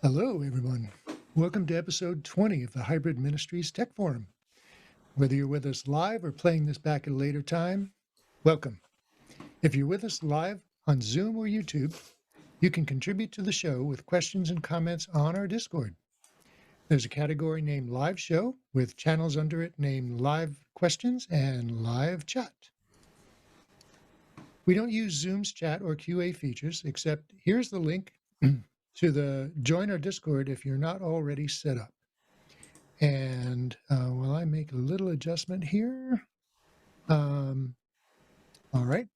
Hello, everyone. Welcome to episode 20 of the Hybrid Ministries Tech Forum. Whether you're with us live or playing this back at a later time, welcome. If you're with us live on Zoom or YouTube, you can contribute to the show with questions and comments on our Discord. There's a category named Live Show with channels under it named Live Questions and Live Chat. We don't use Zoom's chat or QA features, except here's the link to the join our Discord if you're not already set up. And will I make a little adjustment here? All right.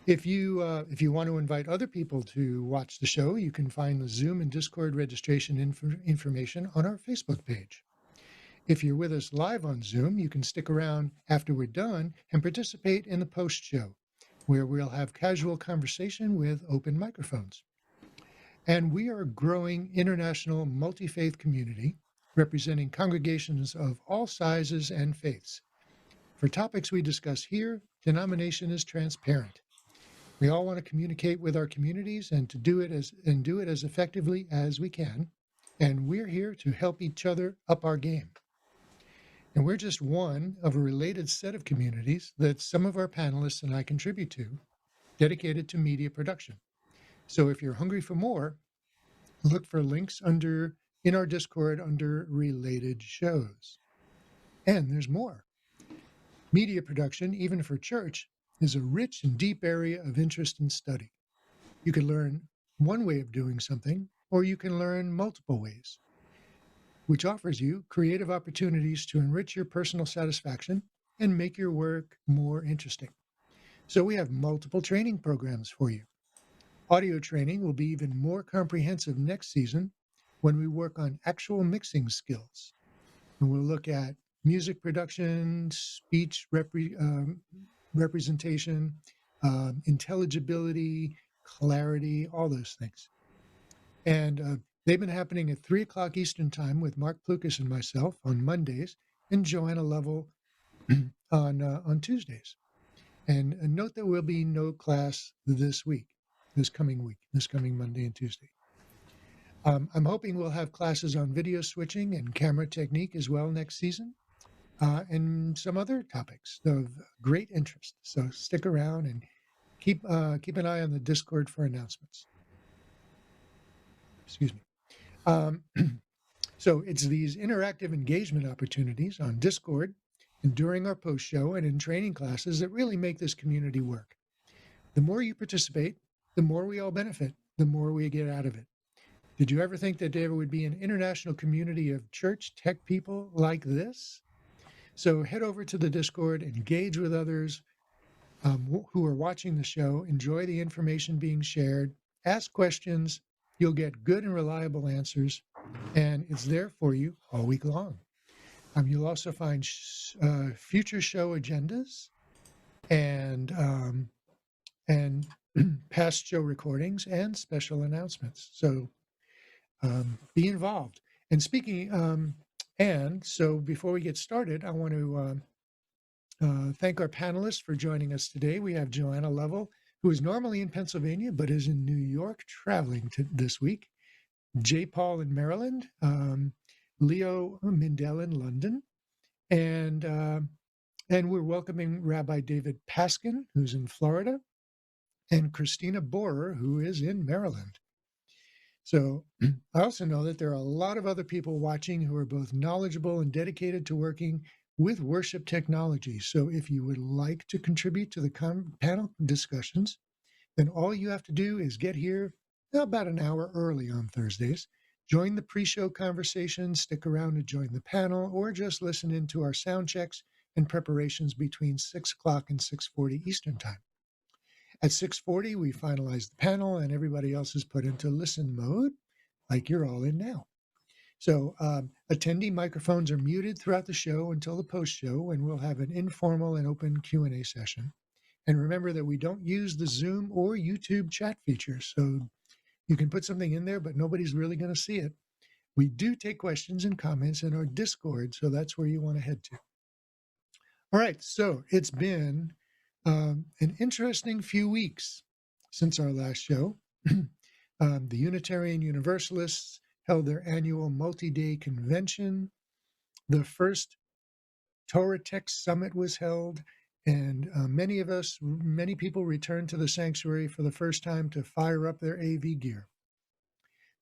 If you want to invite other people to watch the show, you can find the Zoom and Discord registration information on our Facebook page. If you're with us live on Zoom, you can stick around after we're done and participate in the post show, where we'll have casual conversation with open microphones. And we are a growing international multi-faith community representing congregations of all sizes and faiths. For topics we discuss here, denomination is transparent. We all want to communicate with our communities and do it as effectively as we can. And we're here to help each other up our game. And we're just one of a related set of communities that some of our panelists and I contribute to, dedicated to media production. So if you're hungry for more, look for links in our Discord under related shows. And there's more. Media production, even for church, is a rich and deep area of interest and study. You can learn one way of doing something, or you can learn multiple ways, which offers you creative opportunities to enrich your personal satisfaction and make your work more interesting. So we have multiple training programs for you. Audio training will be even more comprehensive next season when we work on actual mixing skills. And we'll look at music production, speech representation, intelligibility, clarity, all those things. And they've been happening at 3 o'clock Eastern Time with Mark Plukas and myself on Mondays and Joanna Lovell on Tuesdays. And note there will be no class this coming Monday and Tuesday. I'm hoping we'll have classes on video switching and camera technique as well next season, and some other topics of great interest. So stick around and keep an eye on the Discord for announcements. Excuse me. So it's these interactive engagement opportunities on Discord and during our post show and in training classes that really make this community work. The more you participate, the more we all benefit, the more we get out of it. Did you ever think that there would be an international community of church tech people like this? So head over to the Discord, engage with others who are watching the show, enjoy the information being shared, ask questions. You'll get good and reliable answers, and it's there for you all week long. You'll also find future show agendas and past show recordings and special announcements. So be involved. And speaking, so before we get started, I want to thank our panelists for joining us today. We have Joanna Lovell, who is normally in Pennsylvania, but is in New York traveling this week. J. Paul in Maryland, Leo Mindell in London, and we're welcoming Rabbi David Paskin, who's in Florida, and Christina Borer, who is in Maryland. So I also know that there are a lot of other people watching who are both knowledgeable and dedicated to working with worship technology. So if you would like to contribute to the panel discussions, then all you have to do is get here about an hour early on Thursdays, join the pre-show conversation, stick around to join the panel, or just listen into our sound checks and preparations between 6 o'clock and 6:40 Eastern Time. At 6:40, we finalize the panel and everybody else is put into listen mode, like you're all in now. So attendee microphones are muted throughout the show until the post-show, when we'll have an informal and open Q&A session. And remember that we don't use the Zoom or YouTube chat features, so you can put something in there, but nobody's really going to see it. We do take questions and comments in our Discord, so that's where you want to head to. All right, so it's been an interesting few weeks since our last show. The Unitarian Universalists held their annual multi-day convention. The first Torah Tech Summit was held, and many people returned to the sanctuary for the first time to fire up their AV gear.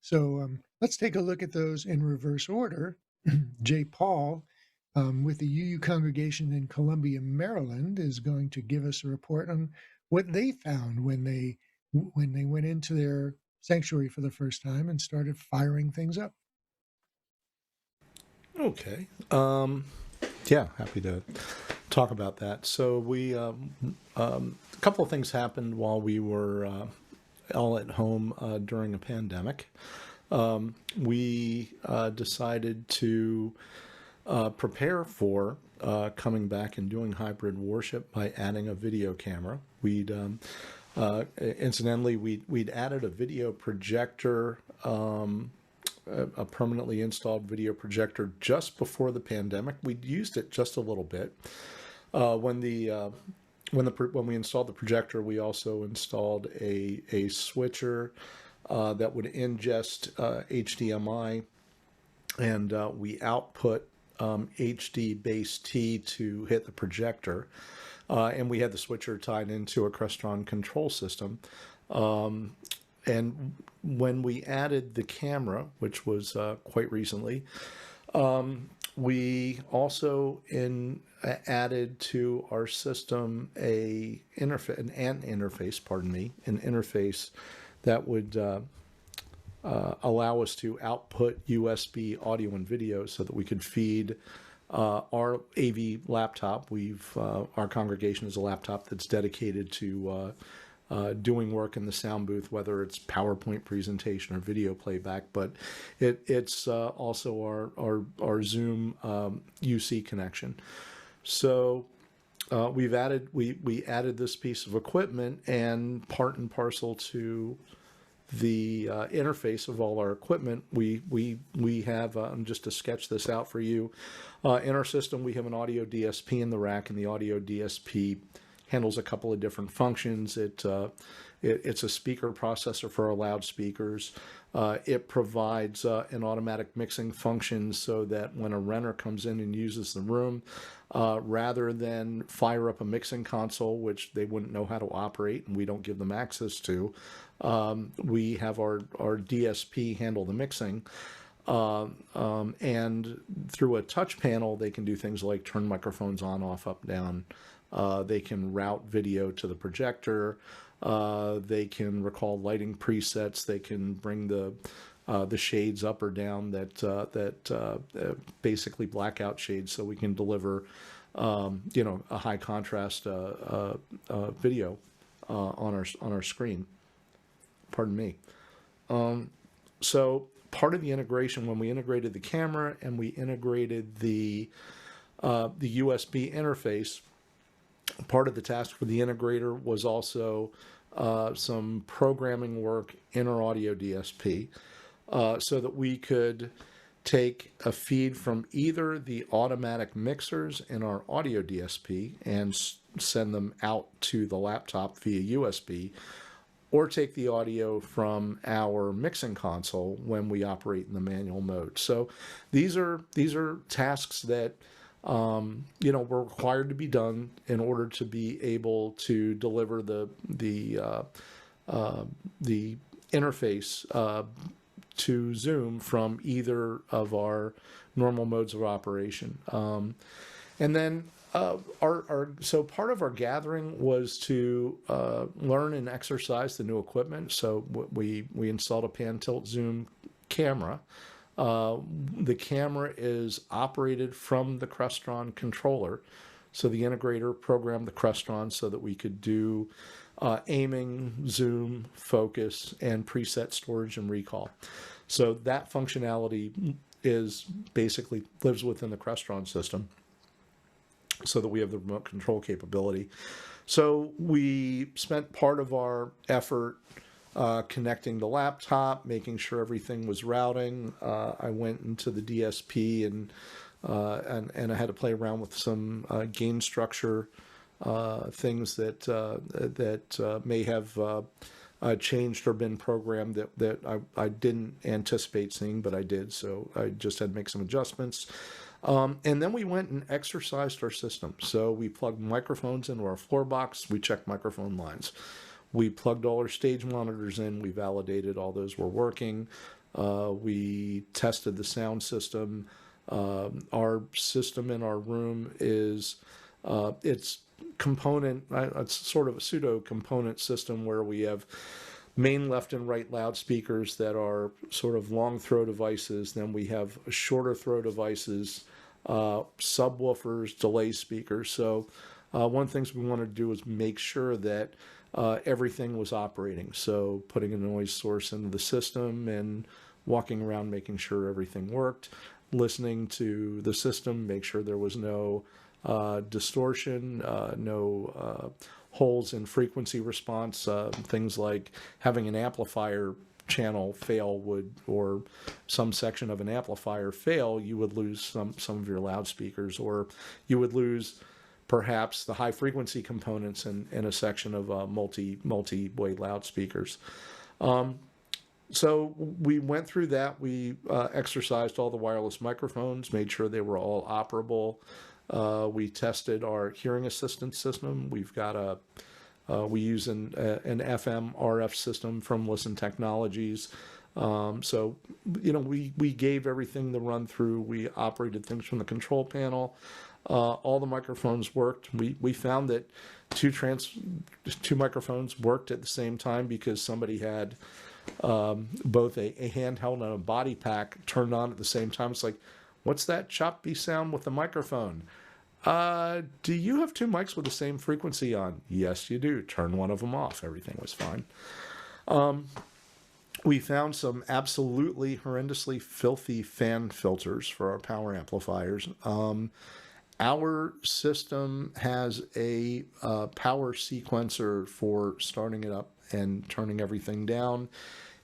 So let's take a look at those in reverse order. J. Paul, with the UU congregation in Columbia, Maryland, is going to give us a report on what they found when they went into their sanctuary for the first time and started firing things up. Okay. Yeah, happy to talk about that. So a couple of things happened while we were all at home during a pandemic. We decided to prepare for coming back and doing hybrid worship by adding a video camera. Incidentally, we'd added a video projector, a permanently installed video projector just before the pandemic. We'd used it just a little bit. When we installed the projector, we also installed a switcher that would ingest HDMI, and we output HD base T to hit the projector. And we had the switcher tied into a Crestron control system. And when we added the camera, which was quite recently, we also added to our system an interface that would allow us to output USB audio and video so that we could feed our AV laptop. Our congregation is a laptop that's dedicated to doing work in the sound booth, whether it's PowerPoint presentation or video playback, but it's also our Zoom UC connection. So we added this piece of equipment, and part and parcel to the interface of all our equipment, we have, just to sketch this out for you, in our system we have an audio DSP in the rack, and the audio DSP handles a couple of different functions. It's a speaker processor for our loudspeakers. It provides an automatic mixing function so that when a renter comes in and uses the room, rather than fire up a mixing console, which they wouldn't know how to operate and we don't give them access to, we have our DSP handle the mixing. And through a touch panel, they can do things like turn microphones on, off, up, down. They can route video to the projector. They can recall lighting presets. They can bring the shades up or down that basically blackout shades, so we can deliver a high contrast video on our screen. Pardon me. So part of the integration, when we integrated the camera and we integrated the USB interface, part of the task for the integrator was also some programming work in our audio DSP, so that we could take a feed from either the automatic mixers in our audio DSP and send them out to the laptop via USB, or take the audio from our mixing console when we operate in the manual mode. So these are tasks that were required to be done in order to be able to deliver the interface to Zoom from either of our normal modes of operation. And then so part of our gathering was to learn and exercise the new equipment. So we installed a pan tilt zoom camera. The camera is operated from the Crestron controller. So the integrator programmed the Crestron so that we could do aiming, zoom, focus, and preset storage and recall. So that functionality lives within the Crestron system, so that we have the remote control capability. So we spent part of our effort connecting the laptop, making sure everything was routing. I went into the DSP and I had to play around with some gain structure things that may have changed or been programmed that I didn't anticipate seeing, but I did. So I just had to make some adjustments. And then we went and exercised our system. So we plugged microphones into our floor box. We checked microphone lines. We plugged all our stage monitors in. We validated all those were working. We tested the sound system. Our system in our room is it's component. It's sort of a pseudo component system where we have main left and right loudspeakers that are sort of long throw devices. Then we have shorter throw devices, subwoofers, delay speakers. So one of the things we wanted to do was make sure that everything was operating. So putting a noise source into the system and walking around making sure everything worked, listening to the system, make sure there was no distortion, no holes in frequency response, things like having an amplifier channel fail or some section of an amplifier fail, you would lose some of your loudspeakers, or you would lose perhaps the high frequency components in a section of multi-way loudspeakers. So we went through that. We exercised all the wireless microphones, made sure they were all operable. We tested our hearing assistance system. We've got we use an FM RF system from Listen Technologies. So, we gave everything the run through. We operated things from the control panel. All the microphones worked. We found that two microphones worked at the same time because somebody had both a handheld and a body pack turned on at the same time. It's like, what's that choppy sound with the microphone? Do you have two mics with the same frequency on? Yes, you do. Turn one of them off. Everything was fine. We found some absolutely horrendously filthy fan filters for our power amplifiers. Our system has a power sequencer for starting it up and turning everything down.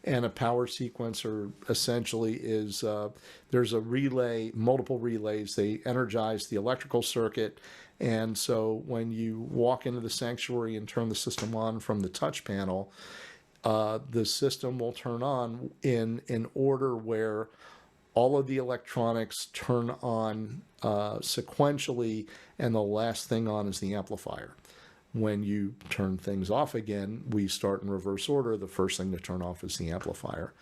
And a power sequencer essentially is there's a relay, multiple relays. They energize the electrical circuit. And so when you walk into the sanctuary and turn the system on from the touch panel, the system will turn on in order where all of the electronics turn on sequentially, and the last thing on is the amplifier. When you turn things off again, we start in reverse order. The first thing to turn off is the amplifier.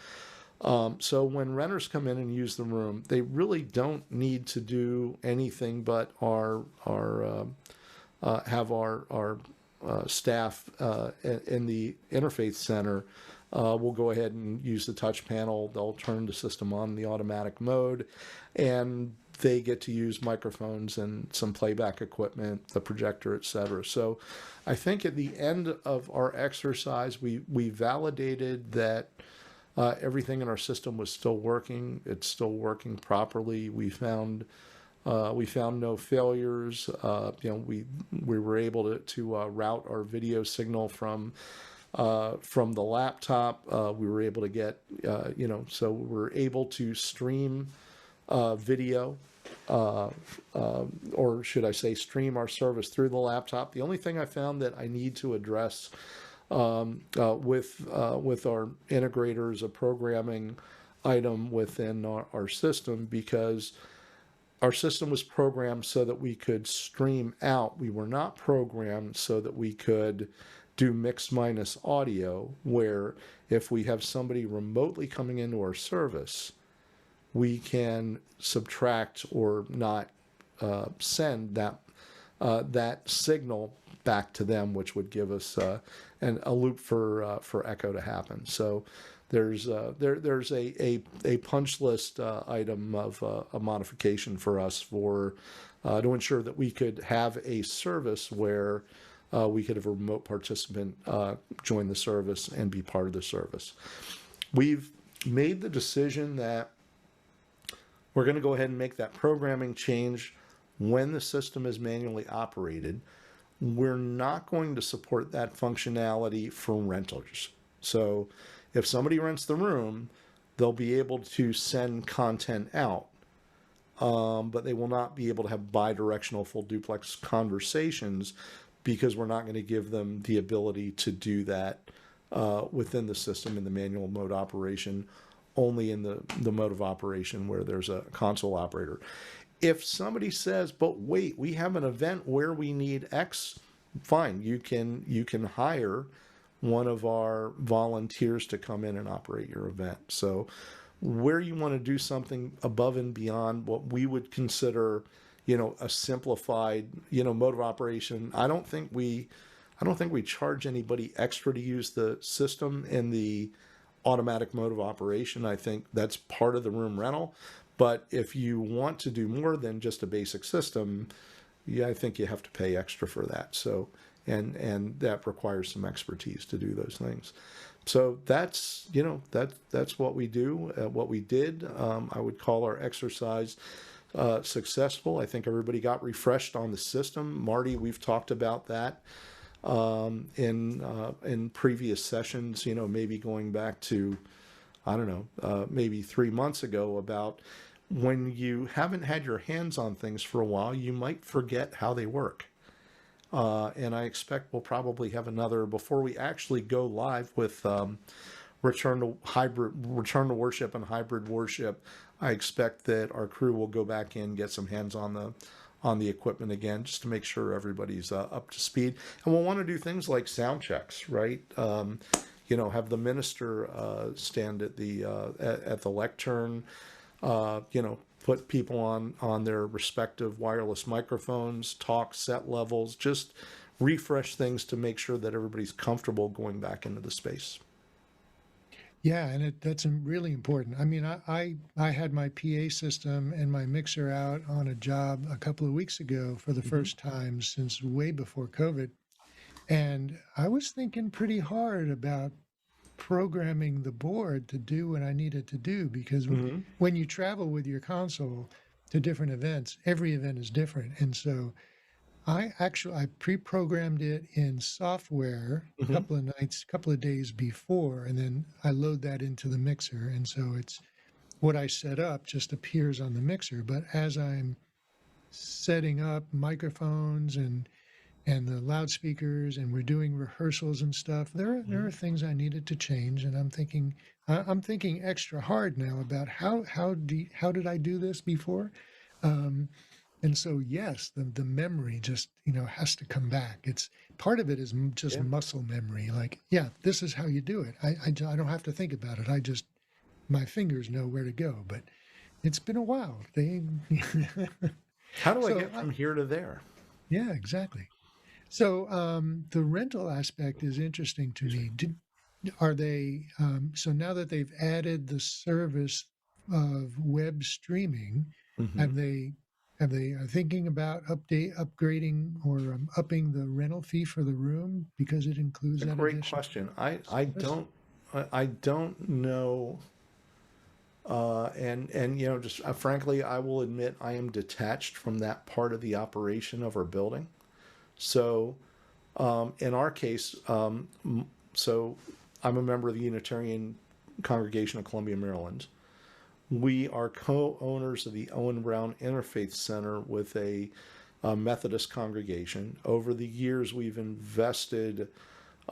So when renters come in and use the room, they really don't need to do anything but have our staff in the interfaith center will go ahead and use the touch panel. They'll turn the system on in the automatic mode, and they get to use microphones and some playback equipment, the projector, etc. So I think at the end of our exercise, we validated that everything in our system was still working. It's still working properly. We found no failures. We were able to route our video signal from the laptop. We were able to get, so we're able to stream video, or should I say stream our service through the laptop. The only thing I found that I need to address with our integrators, a programming item within our system, because our system was programmed so that we could stream out. We were not programmed so that we could do mix minus audio, where if we have somebody remotely coming into our service, we can subtract or not send that signal back to them, which would give us a loop for echo to happen. So there's a punch list item of a modification for us to ensure that we could have a service where we could have a remote participant join the service and be part of the service. We've made the decision that we're going to go ahead and make that programming change when the system is manually operated. We're not going to support that functionality for renters. So if somebody rents the room, they'll be able to send content out, but they will not be able to have bi-directional full duplex conversations, because we're not going to give them the ability to do that within the system in the manual mode operation, only in the mode of operation where there's a console operator. If somebody says, but wait, we have an event where we need X, fine, you can hire one of our volunteers to come in and operate your event. So where you want to do something above and beyond what we would consider, a simplified, mode of operation, I don't think we charge anybody extra to use the system in the automatic mode of operation. I think that's part of the room rental. But if you want to do more than just a basic system, yeah, I think you have to pay extra for that. So, and that requires some expertise to do those things. So that's what we do, what we did. I would call our exercise successful. I think everybody got refreshed on the system. Marty, we've talked about that in previous sessions. Maybe going back to, I don't know, maybe 3 months ago, about when you haven't had your hands on things for a while, you might forget how they work. And I expect we'll probably have another, before we actually go live with return to worship and hybrid worship, I expect that our crew will go back in, get some hands on the equipment again, just to make sure everybody's up to speed. And we'll want to do things like sound checks, right? Have the minister stand at the lectern, put people on their respective wireless microphones, talk set levels, just refresh things to make sure that everybody's comfortable going back into the space. Yeah, and that's really important. I mean, I had my PA system and my mixer out on a job a couple of weeks ago for the first time since way before COVID. And I was thinking pretty hard about programming the board to do what I needed to do, because Mm-hmm. when you travel with your console to different events, every event is different. And so I pre-programmed it in software a Mm-hmm. couple of days before, and then I load that into the mixer. And so it's what I set up just appears on the mixer. But as I'm setting up microphones and the loudspeakers, and we're doing rehearsals and stuff, there are things I needed to change, and I'm thinking extra hard now about how did I do this before. And so, yes, the memory just, has to come back. It's part of it is just Yeah. muscle memory. Like, yeah, this is how you do it. I don't have to think about it. My fingers know where to go. But it's been a while. How do I So, get from here to there? yeah, exactly. So, the rental aspect is interesting to Excuse me. Are they, so now that they've added the service of web streaming, me. Mm-hmm. have they, are thinking about upgrading or upping the rental fee for the room because it includes It's a that great additional question. I service? don't know. And just frankly, I will admit I am detached from that part of the operation of our building. So, in our case, so I'm a member of the Unitarian Congregation of Columbia, Maryland. We are co-owners of the Owen Brown Interfaith Center with a Methodist congregation. Over the years, we've invested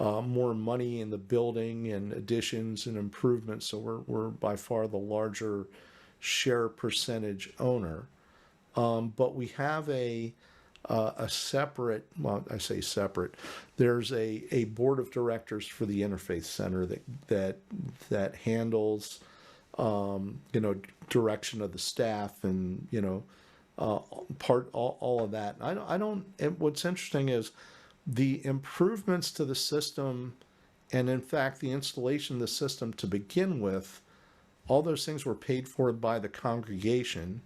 more money in the building and additions and improvements. So we're by far the larger share percentage owner. But we have a separate, well, I say separate. There's a board of directors for the Interfaith Center that handles direction of the staff and all of that. I don't. And what's interesting is the improvements to the system, and in fact, the installation of the system to begin with, all those things were paid for by the congregation.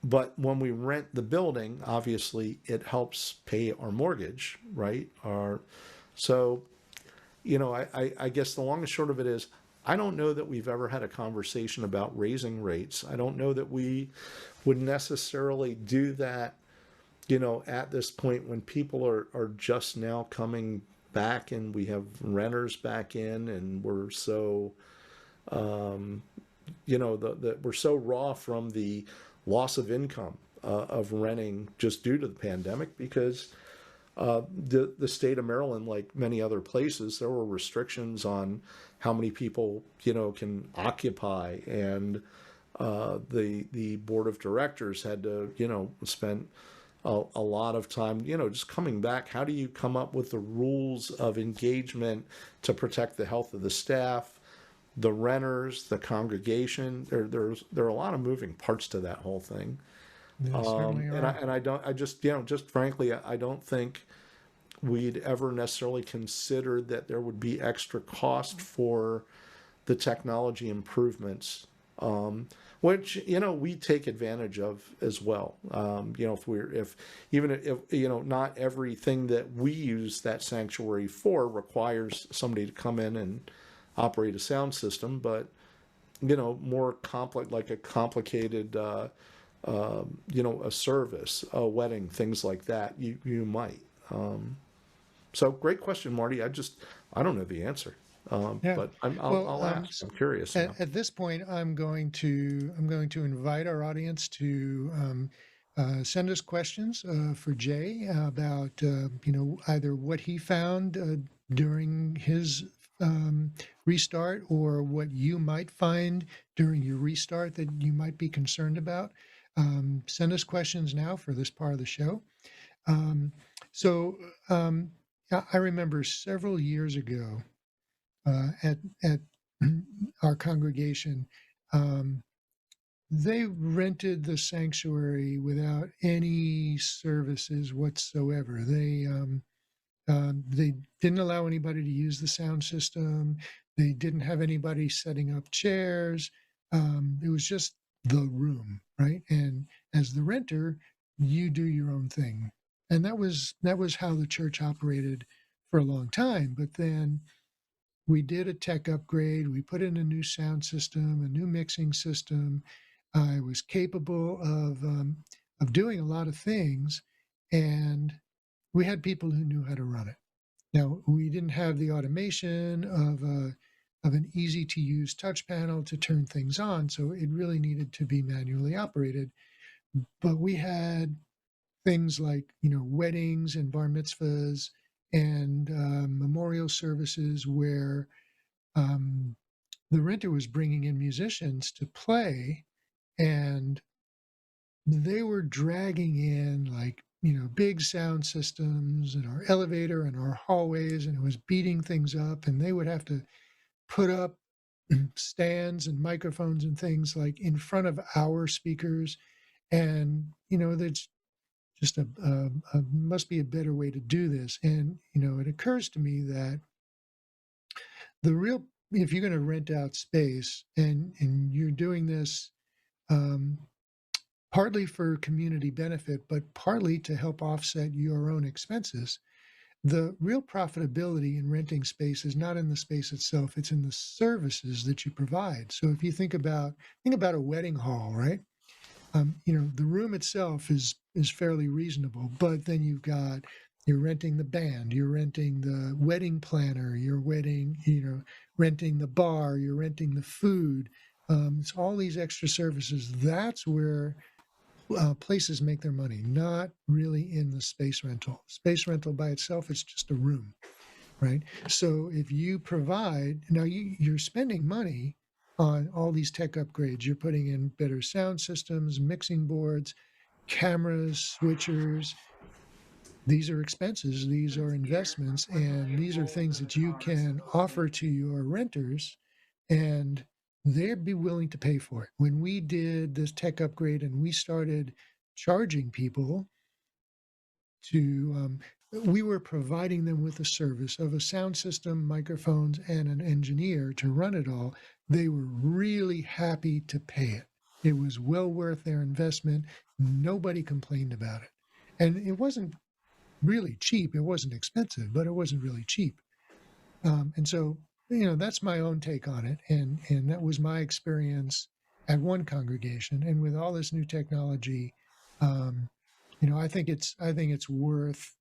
But when we rent the building, obviously it helps pay our mortgage, right? So, I guess the long and short of it is, I don't know that we've ever had a conversation about raising rates. I don't know that we would necessarily do that, at this point when people are just now coming back and we have renters back in and we're so, we're so raw from the loss of income of renting just due to the pandemic, because the state of Maryland, like many other places, there were restrictions on how many people can occupy, and the board of directors had to spend a lot of time just coming back. How do you come up with the rules of engagement to protect the health of the staff, the renters, the congregation? There are a lot of moving parts to that whole thing. There certainly And I are. and I don't I just frankly I don't think we'd ever necessarily consider that there would be extra cost for the technology improvements, which we take advantage of as well. If even if not everything that we use that sanctuary for requires somebody to come in and operate a sound system, but more complex, like a complicated a service, a wedding, things like that, you might. So great question, Marty. I don't know the answer, Yeah. but Well, I'll ask. I'm curious now. at this point, I'm going to invite our audience to send us questions for Jay about either what he found during his restart, or what you might find during your restart that you might be concerned about. Send us questions now for this part of the show. Um, so I remember several years ago at our congregation, um, they rented the sanctuary without any services whatsoever. They didn't allow anybody to use the sound system. They didn't have anybody setting up chairs. It was just the room, right? And as the renter, you do your own thing. And that was how the church operated for a long time. But then we did a tech upgrade. We put in a new sound system, a new mixing system. I was capable of doing a lot of things, and we had people who knew how to run it. Now, we didn't have the automation of an easy to use touch panel to turn things on, so it really needed to be manually operated. But we had things like weddings and bar mitzvahs and memorial services where um, the renter was bringing in musicians to play, and they were dragging in like big sound systems in our elevator and our hallways, and it was beating things up, and they would have to put up stands and microphones and things like in front of our speakers. And there's just must be a better way to do this. And it occurs to me that the real if you're going to rent out space, and you're doing this um, partly for community benefit, but partly to help offset your own expenses, the real profitability in renting space is not in the space itself, it's in the services that you provide. So if you think about a wedding hall, right? The room itself is fairly reasonable, but then you're renting the band, you're renting the wedding planner, renting the bar, you're renting the food. It's all these extra services. That's where places make their money, not really in the space rental. Space rental by itself is just a room, right? So if you provide, now you're spending money on all these tech upgrades. You're putting in better sound systems, mixing boards, cameras, switchers. These are expenses, these are investments, and these are things that you can offer to your renters, and they'd be willing to pay for it. When we did this tech upgrade and we started charging people we were providing them with a service of a sound system, microphones, and an engineer to run it all. They were really happy to pay it. It was well worth their investment. Nobody complained about it. And it wasn't really cheap. It wasn't expensive, but it wasn't really cheap. And so, that's my own take on it. And that was my experience at one congregation. And with all this new technology, um, I think it's worth.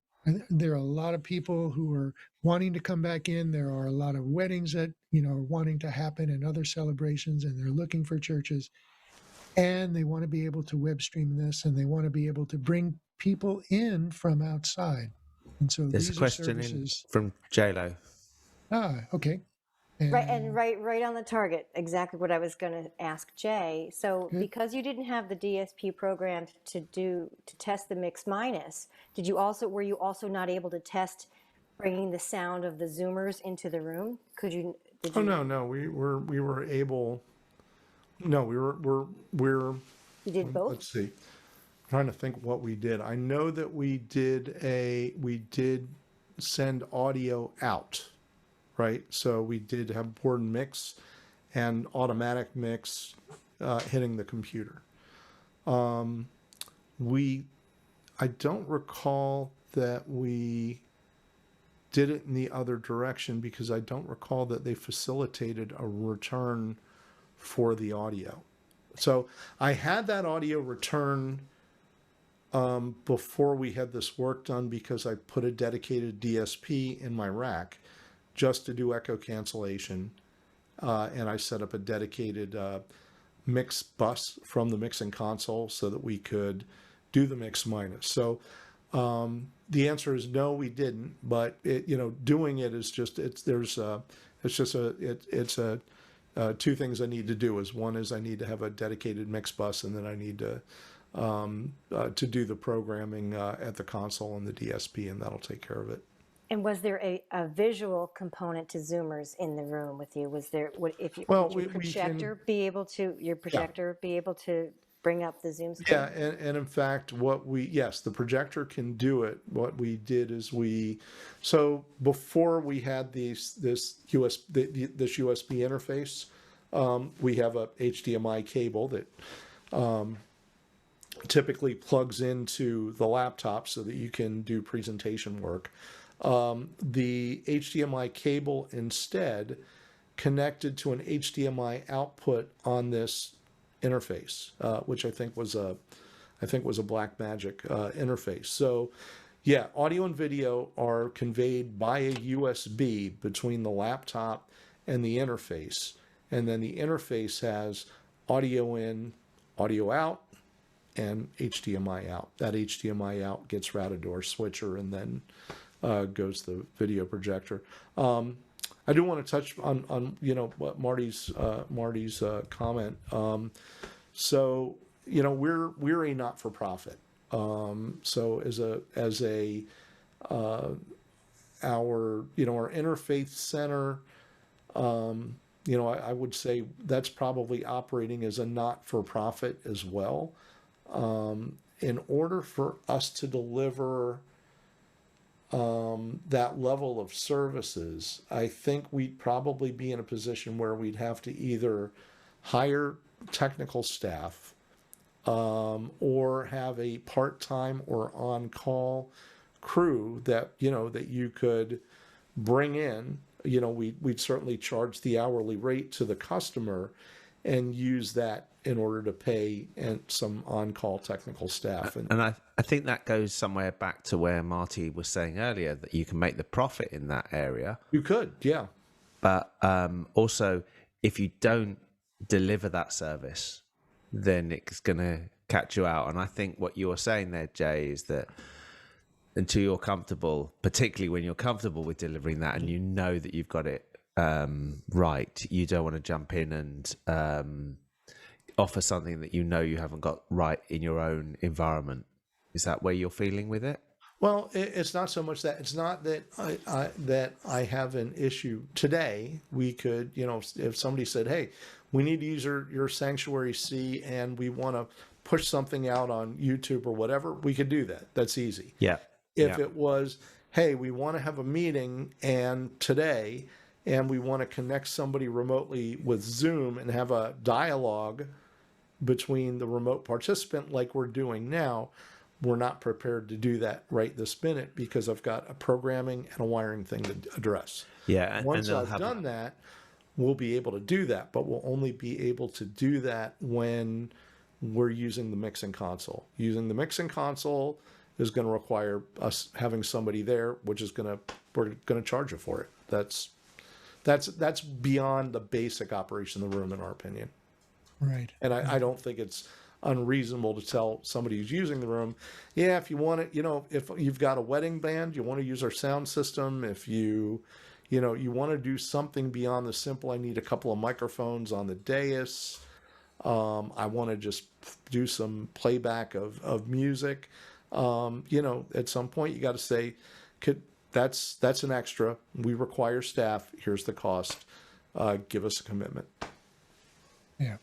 There are a lot of people who are wanting to come back in. There are a lot of weddings that are wanting to happen, and other celebrations, and they're looking for churches, and they want to be able to web stream this, and they want to be able to bring people in from outside. And so There's a these are question in services. from JLo. Okay. Right, and And right on the target, exactly what I was going to ask Jay. So good. because you didn't have the DSP programmed to test the mix minus, were you also not able to test bringing the sound of the Zoomers into the room? Did Oh, you, no, we were able, no, we're, you did both? let's see. I'm trying to think what we did. I know that we did send audio out, right? So we did have board mix and automatic mix hitting the computer. I don't recall that we did it in the other direction because I don't recall that they facilitated a return for the audio. So I had that audio return before we had this work done because I put a dedicated DSP in my rack just to do echo cancellation. And I set up a dedicated mix bus from the mixing console so that we could do the mix minus. So the answer is no, we didn't. But doing it is just two things I need to do. Is one is I need to have a dedicated mix bus, and then I need to do the programming at the console and the DSP, and that'll take care of it. And was there a visual component to Zoomers in the room with you? Was there, would your projector be able to bring up the Zoom screen? Yeah, and in fact, the projector can do it. What we did is so before we had this USB interface, we have a HDMI cable that typically plugs into the laptop so that you can do presentation work. The HDMI cable instead connected to an HDMI output on this interface, which I think was a Blackmagic interface. So, yeah, audio and video are conveyed by a USB between the laptop and the interface, and then the interface has audio in, audio out, and HDMI out. That HDMI out gets routed to our switcher and then goes to the video projector. I do want to touch on what Marty's comment. So we're a not-for-profit. So as our interfaith center, I would say that's probably operating as a not-for-profit as well. In order for us to deliver that level of services, I think we'd probably be in a position where we'd have to either hire technical staff or have a part-time or on-call crew that you could bring in. We'd certainly charge the hourly rate to the customer and use that in order to pay some on-call technical staff. And I think that goes somewhere back to where Marty was saying earlier, that you can make the profit in that area. You could, yeah. But also, if you don't deliver that service, then it's going to catch you out. And I think what you were saying there, Jay, is that until you're comfortable, particularly when you're comfortable with delivering that and you know that you've got it right, you don't want to jump in and offer something that you haven't got right in your own environment. Is that where you're feeling with it? Well, it's not so much that. It's not that I have an issue. Today, we could, if somebody said, hey, we need to use your Sanctuary C and we want to push something out on YouTube or whatever, we could do that. That's easy. Yeah. If it was, hey, we want to have a meeting today and we want to connect somebody remotely with Zoom and have a dialogue between the remote participant like we're doing now, we're not prepared to do that right this minute because I've got a programming and a wiring thing to address. Yeah. Once I've done that, we'll be able to do that, but we'll only be able to do that when we're using the mixing console. Using the mixing console is going to require us having somebody there, which is we're going to charge you for it. That's beyond the basic operation of the room, in our opinion. Right. And I don't think it's unreasonable to tell somebody who's using the room, yeah, if you want it, if you've got a wedding band, you want to use our sound system. If you want to do something beyond the simple, I need a couple of microphones on the dais. I want to just do some playback of music. At some point you got to say, that's an extra. We require staff. Here's the cost. Give us a commitment. Yeah.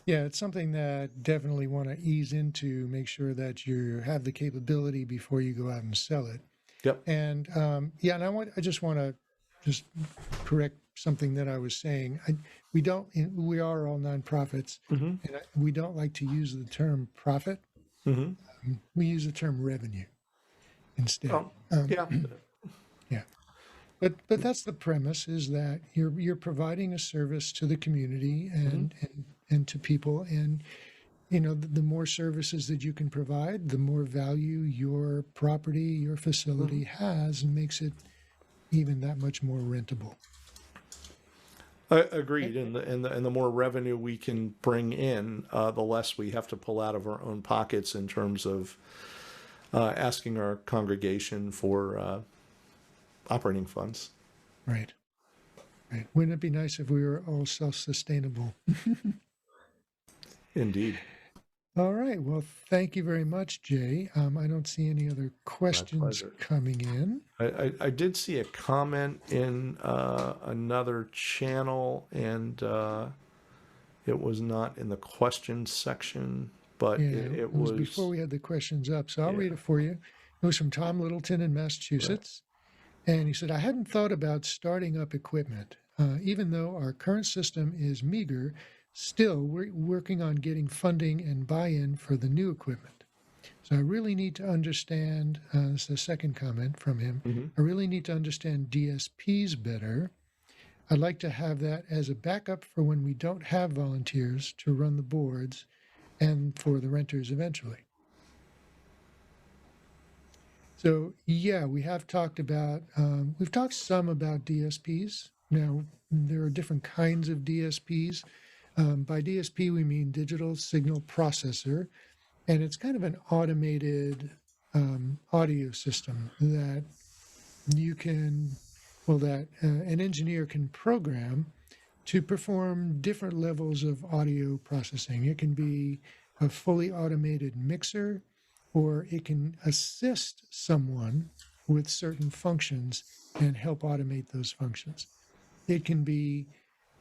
Yeah, it's something that definitely want to ease into, make sure that you have the capability before you go out and sell it. Yep. And and I just want to just correct something that I was saying. We are all nonprofits, and we don't like to use the term profit. We use the term revenue instead. Oh, yeah. Yeah. But that's the premise, is that you're providing a service to the community and to people, and the more services that you can provide, the more value your property, your facility has, and makes it even that much more rentable. Agreed. And the more revenue we can bring in, the less we have to pull out of our own pockets in terms of asking our congregation for operating funds. Right. Right. Wouldn't it be nice if we were all self-sustainable? Indeed. All right. Well, thank you very much, Jay. I don't see any other questions pleasure. coming in. I did see a comment in another channel, and it was not in the questions section, but Yeah, it was before we had the questions up. So I'll Yeah. read it for you. It was from Tom Littleton in Massachusetts. And he said, I hadn't thought about starting up equipment. Even though our current system is meager, still we're working on getting funding and buy-in for the new equipment. So I really need to understand, this is the second comment from him, I really need to understand DSPs better. I'd like to have that as a backup for when we don't have volunteers to run the boards and for the renters eventually. So yeah, we have talked about, we've talked some about DSPs. Now, there are different kinds of DSPs. By DSP, we mean digital signal processor, and it's kind of an automated audio system that an engineer can program to perform different levels of audio processing. It can be a fully automated mixer, or it can assist someone with certain functions and help automate those functions. It can be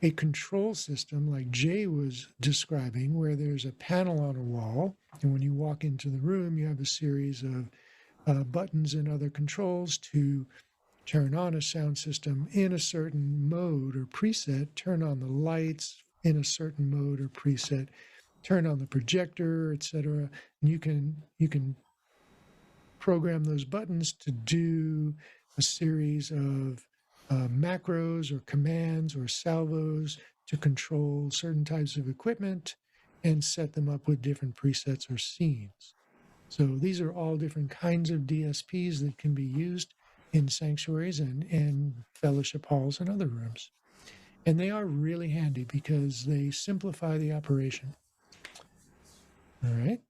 a control system like Jay was describing, where there's a panel on a wall, and when you walk into the room, you have a series of buttons and other controls to turn on a sound system in a certain mode or preset, turn on the lights in a certain mode or preset, turn on the projector, etc. And you can program those buttons to do a series of macros or commands or salvos to control certain types of equipment and set them up with different presets or scenes. So these are all different kinds of DSPs that can be used in sanctuaries and fellowship halls and other rooms. And they are really handy because they simplify the operation. All right.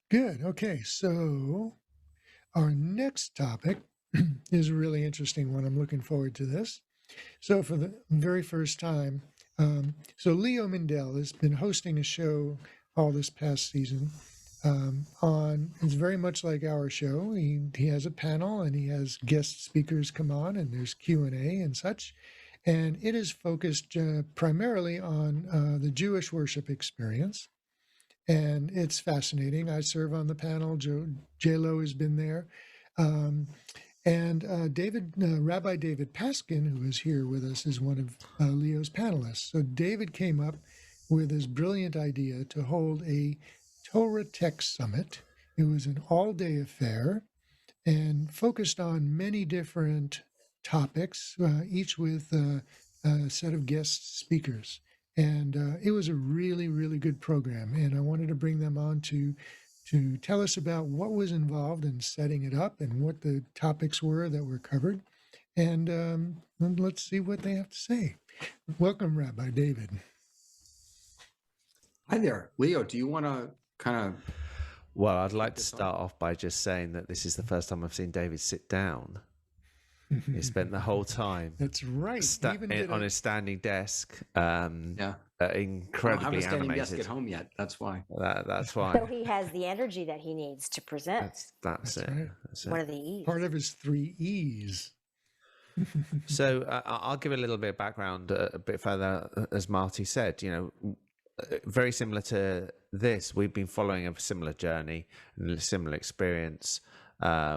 Good. Okay. So our next topic is a really interesting one. I'm looking forward to this. So for the very first time, so Leo Mindell has been hosting a show all this past season. It's very much like our show. He has a panel and he has guest speakers come on, and there's Q&A and such. And it is focused primarily on the Jewish worship experience. And it's fascinating. I serve on the panel. J-Lo has been there. And Rabbi David Paskin, who is here with us, is one of Leo's panelists. So David came up with this brilliant idea to hold a Torah Tech Summit. It was an all-day affair and focused on many different topics, each with a set of guest speakers. And it was a really, really good program. And I wanted to bring them on to tell us about what was involved in setting it up and what the topics were that were covered. And let's see what they have to say. Welcome, Rabbi David. Hi there, Leo. Do you want to kind of? Well, I'd like to this start off by just saying that this is the first time I've seen David sit down. He spent the whole time That's right. He even did on a, his standing desk, Yeah, I don't have a incredibly standing desk animated. at home yet. That's why. That's So fine. he has the energy that he needs to present. That's it. right. That's One it. of the E's. part of his 3 E's. So I'll give a little bit of background a bit further. As Marty said, very similar to this, we've been following a similar journey and a similar experience.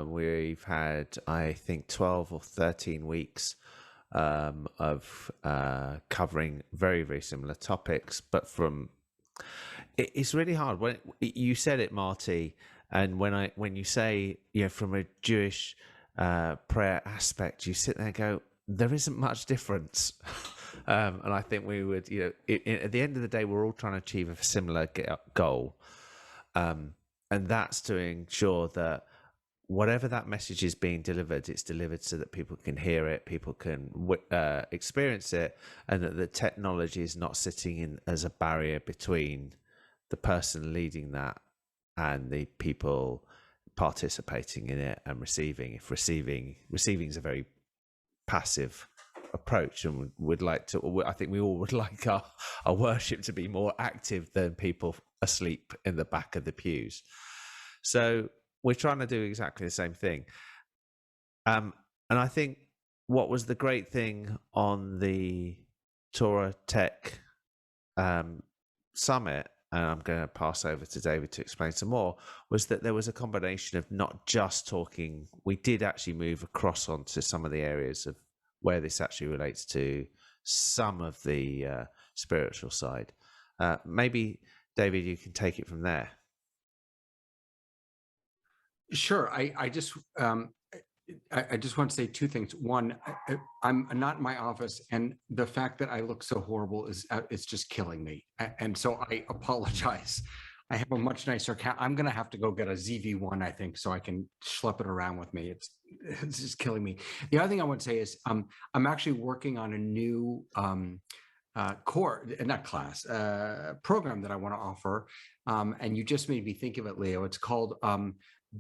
We've had, I think, 12 or 13 weeks of covering very, very similar topics, but it's really hard when you said it, Marty, and when you say, from a Jewish prayer aspect, you sit there and go, there isn't much difference. And I think we would, at the end of the day, we're all trying to achieve a similar goal. And that's to ensure that whatever that message is being delivered, it's delivered so that people can hear it, people can experience it, and that the technology is not sitting in as a barrier between the person leading that and the people participating in it and receiving. If receiving is a very passive approach, and would like to, I think we all would like our worship to be more active than people asleep in the back of the pews. So we're trying to do exactly the same thing. And I think what was the great thing on the Torah Tech Summit, and I'm going to pass over to David to explain some more, was that there was a combination of not just talking. We did actually move across onto some of the areas of where this actually relates to some of the spiritual side. Maybe, David, you can take it from there. Sure. I just want to say two things. One, I'm not in my office, and the fact that I look so horrible is it's just killing me. And so I apologize. I have a much nicer cat. I'm going to have to go get a ZV1, I think, so I can schlep it around with me. It's just killing me. The other thing I want to say is I'm actually working on a new program that I want to offer. And you just made me think of it, Leo. It's called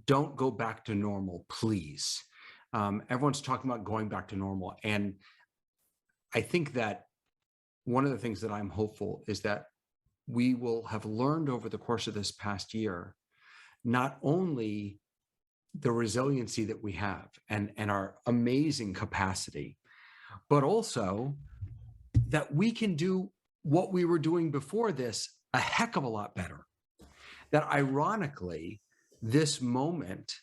Don't Go Back to Normal, Please. Everyone's talking about going back to normal. And I think that one of the things that I'm hopeful is that we will have learned over the course of this past year, not only the resiliency that we have and our amazing capacity, but also that we can do what we were doing before this a heck of a lot better. That ironically, this moment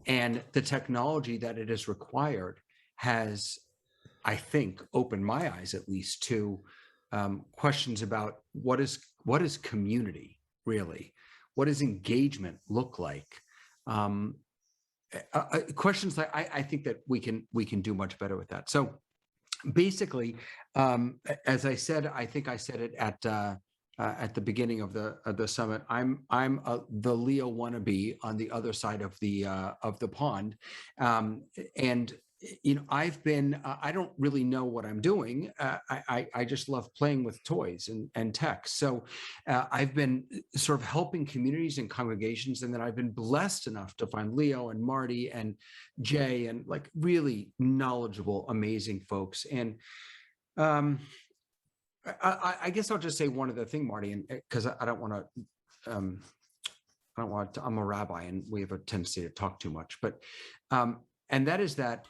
and the technology that it has required has, I think, opened my eyes at least to questions about what is community really? What does engagement look like? Questions that I think that we can do much better with that. So basically, as I said, I think I said it at the beginning of the summit. I'm the Leo wannabe on the other side of the pond, and I've been. I don't really know what I'm doing. I just love playing with toys and tech. So I've been sort of helping communities and congregations, and then I've been blessed enough to find Leo and Marty and Jay and like really knowledgeable, amazing folks. And I guess I'll just say one other thing, Marty, and because I don't want to. I'm a rabbi, and we have a tendency to talk too much. But and that is that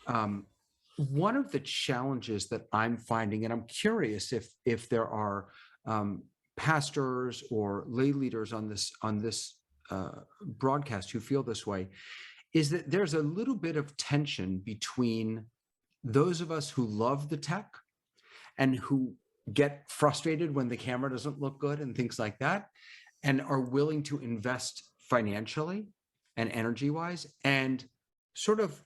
one of the challenges that I'm finding, and I'm curious if there are pastors or lay leaders on this broadcast who feel this way, is that there's a little bit of tension between those of us who love the tech and who get frustrated when the camera doesn't look good and things like that, and are willing to invest financially and energy wise, and sort of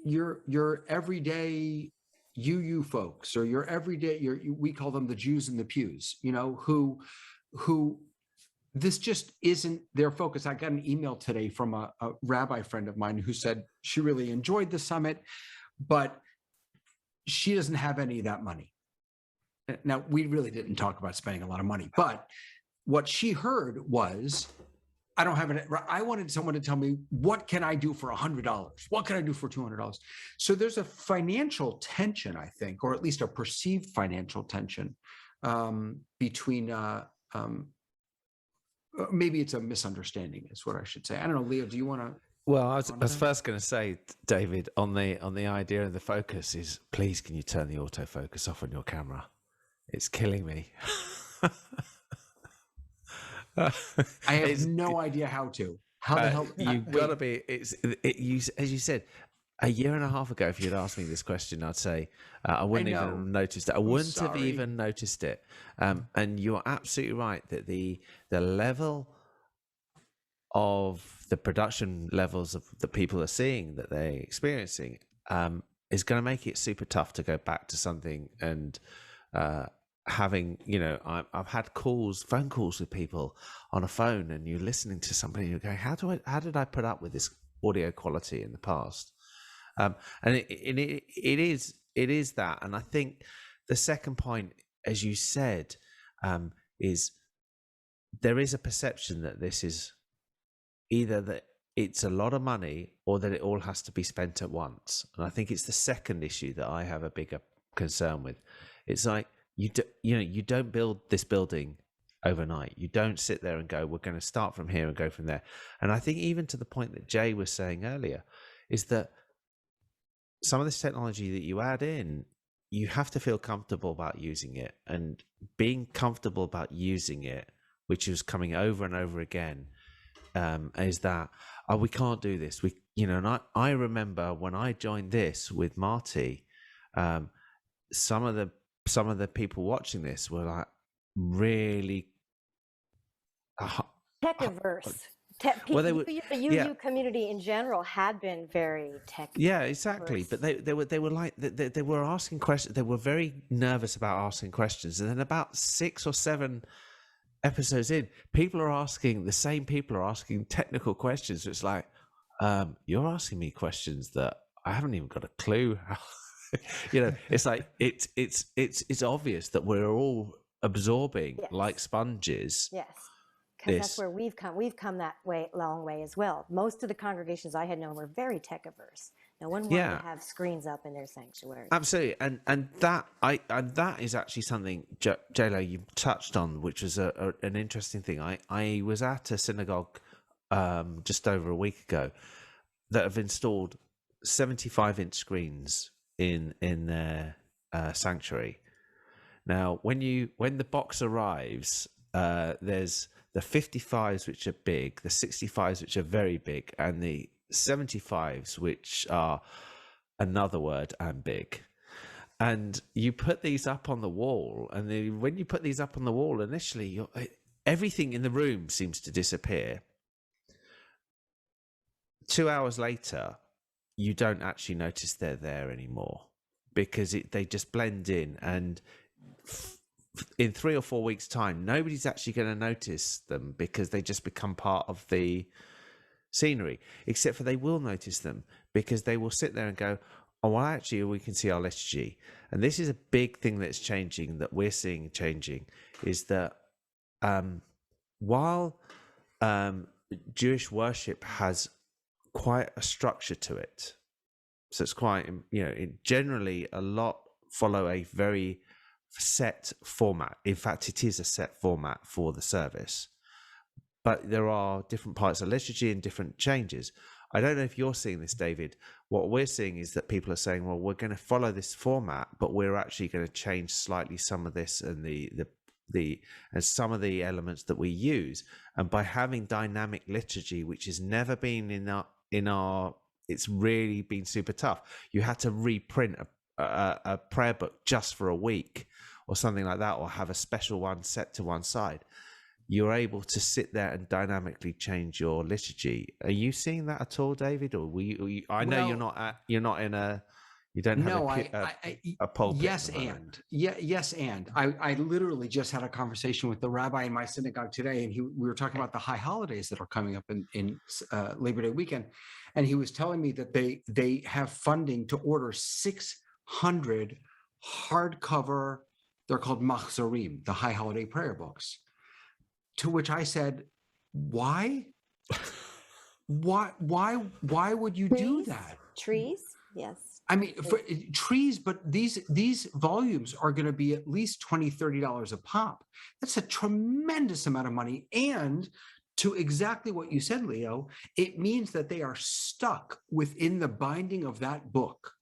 your everyday you folks, or your everyday we call them the Jews in the pews, who this just isn't their focus. I got an email today from a rabbi friend of mine who said she really enjoyed the summit, but she doesn't have any of that money. Now, we really didn't talk about spending a lot of money, but what she heard was, I don't have it. I wanted someone to tell me, what can I do for $100? What can I do for $200? So there's a financial tension, I think, or at least a perceived financial tension between, maybe it's a misunderstanding is what I should say. I don't know, Leo, do you want to? Well, I was first going to say, David, on the idea of the focus is, please, can you turn the autofocus off on your camera? It's killing me. I have no idea how to. How the hell? You've got to be. As you said, a year and a half ago, if you'd asked me this question, I'd say I wouldn't even have noticed it. I wouldn't have even noticed it. And you're absolutely right that the level of the production levels of the people are seeing that they're experiencing is going to make it super tough to go back to something and having, I've had phone calls with people on a phone, and you're listening to somebody and you're going, how did I put up with this audio quality in the past? And it is that. And I think the second point, as you said, is there is a perception that this is either that it's a lot of money or that it all has to be spent at once. And I think it's the second issue that I have a bigger concern with. It's like, you don't build this building overnight. You don't sit there and go, we're going to start from here and go from there. And I think even to the point that Jay was saying earlier, is that some of this technology that you add in, you have to feel comfortable about using it. And being comfortable about using it, which is coming over and over again, is that we can't do this. And I remember when I joined this with Marty, some of the people watching this were like really tech averse. The community in general had been very tech. Yeah, exactly. But they were asking questions. They were very nervous about asking questions, and then about 6 or 7 episodes in, the same people are asking technical questions. It's like, you're asking me questions that I haven't even got a clue. It's like it's obvious that we're all absorbing like sponges. Yes, because that's where we've come. We've come that long way as well. Most of the congregations I had known were very tech averse. No one wanted to have screens up in their sanctuaries. Absolutely, and that is actually something, J-Lo, you touched on, which was an interesting thing. I was at a synagogue just over a week ago that have installed 75-inch screens in their sanctuary. Now, when the box arrives, there's the 55s, which are big, the 65s, which are very big, and the 75s, which are another word and big. And you put these up on the wall, and when you put these up on the wall, initially, everything in the room seems to disappear. 2 hours later, you don't actually notice they're there anymore, because they just blend in, and in 3 or 4 weeks' time, nobody's actually going to notice them because they just become part of the scenery, except for they will notice them because they will sit there and go, oh, well, actually, we can see our liturgy. And this is a big thing that's changing, that we're seeing changing, is that while Jewish worship has quite a structure to it, so it's quite, generally a lot follow a very set format. In fact, it is a set format for the service. But there are different parts of liturgy and different changes. I don't know if you're seeing this, David. What we're seeing is that people are saying, well, we're going to follow this format, but we're actually going to change slightly some of this and and some of the elements that we use. And by having dynamic liturgy, which has never been in our it's really been super tough. You had to reprint a prayer book just for a week or something like that, or have a special one set to one side. You're able to sit there and dynamically change your liturgy. Are you seeing that at all, David? Or I know you're not in a, you don't have a pulpit. Yes, and I literally just had a conversation with the rabbi in my synagogue today, and we were talking about the high holidays that are coming up in Labor Day weekend, and he was telling me that they have funding to order 600 hardcover. They're called machzorim, the high holiday prayer books. To which I said, why? Why would you do Trees? that? Trees? Yes. I mean, for trees, but these volumes are going to be at least $20-$30 a pop. That's a tremendous amount of money. And to exactly what you said, Leo, it means that they are stuck within the binding of that book.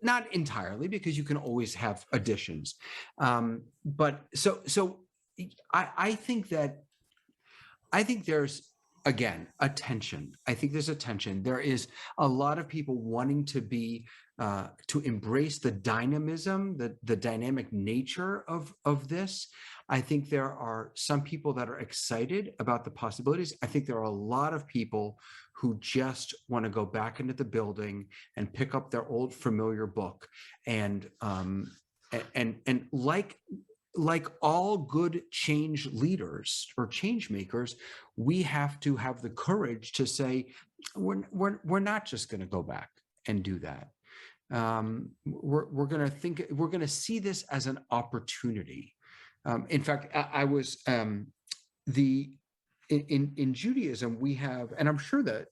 Not entirely, because you can always have additions. But so I think there's, again, a tension. I think there's a tension. There is a lot of people wanting to be to embrace the dynamism, the dynamic nature of this. I think there are some people that are excited about the possibilities. I think there are a lot of people who just want to go back into the building and pick up their old familiar book, and like all good change leaders or change makers, we have to have the courage to say, we're not just going to go back and do that. We're going to see this as an opportunity. In fact, I was in Judaism, we have, and I'm sure that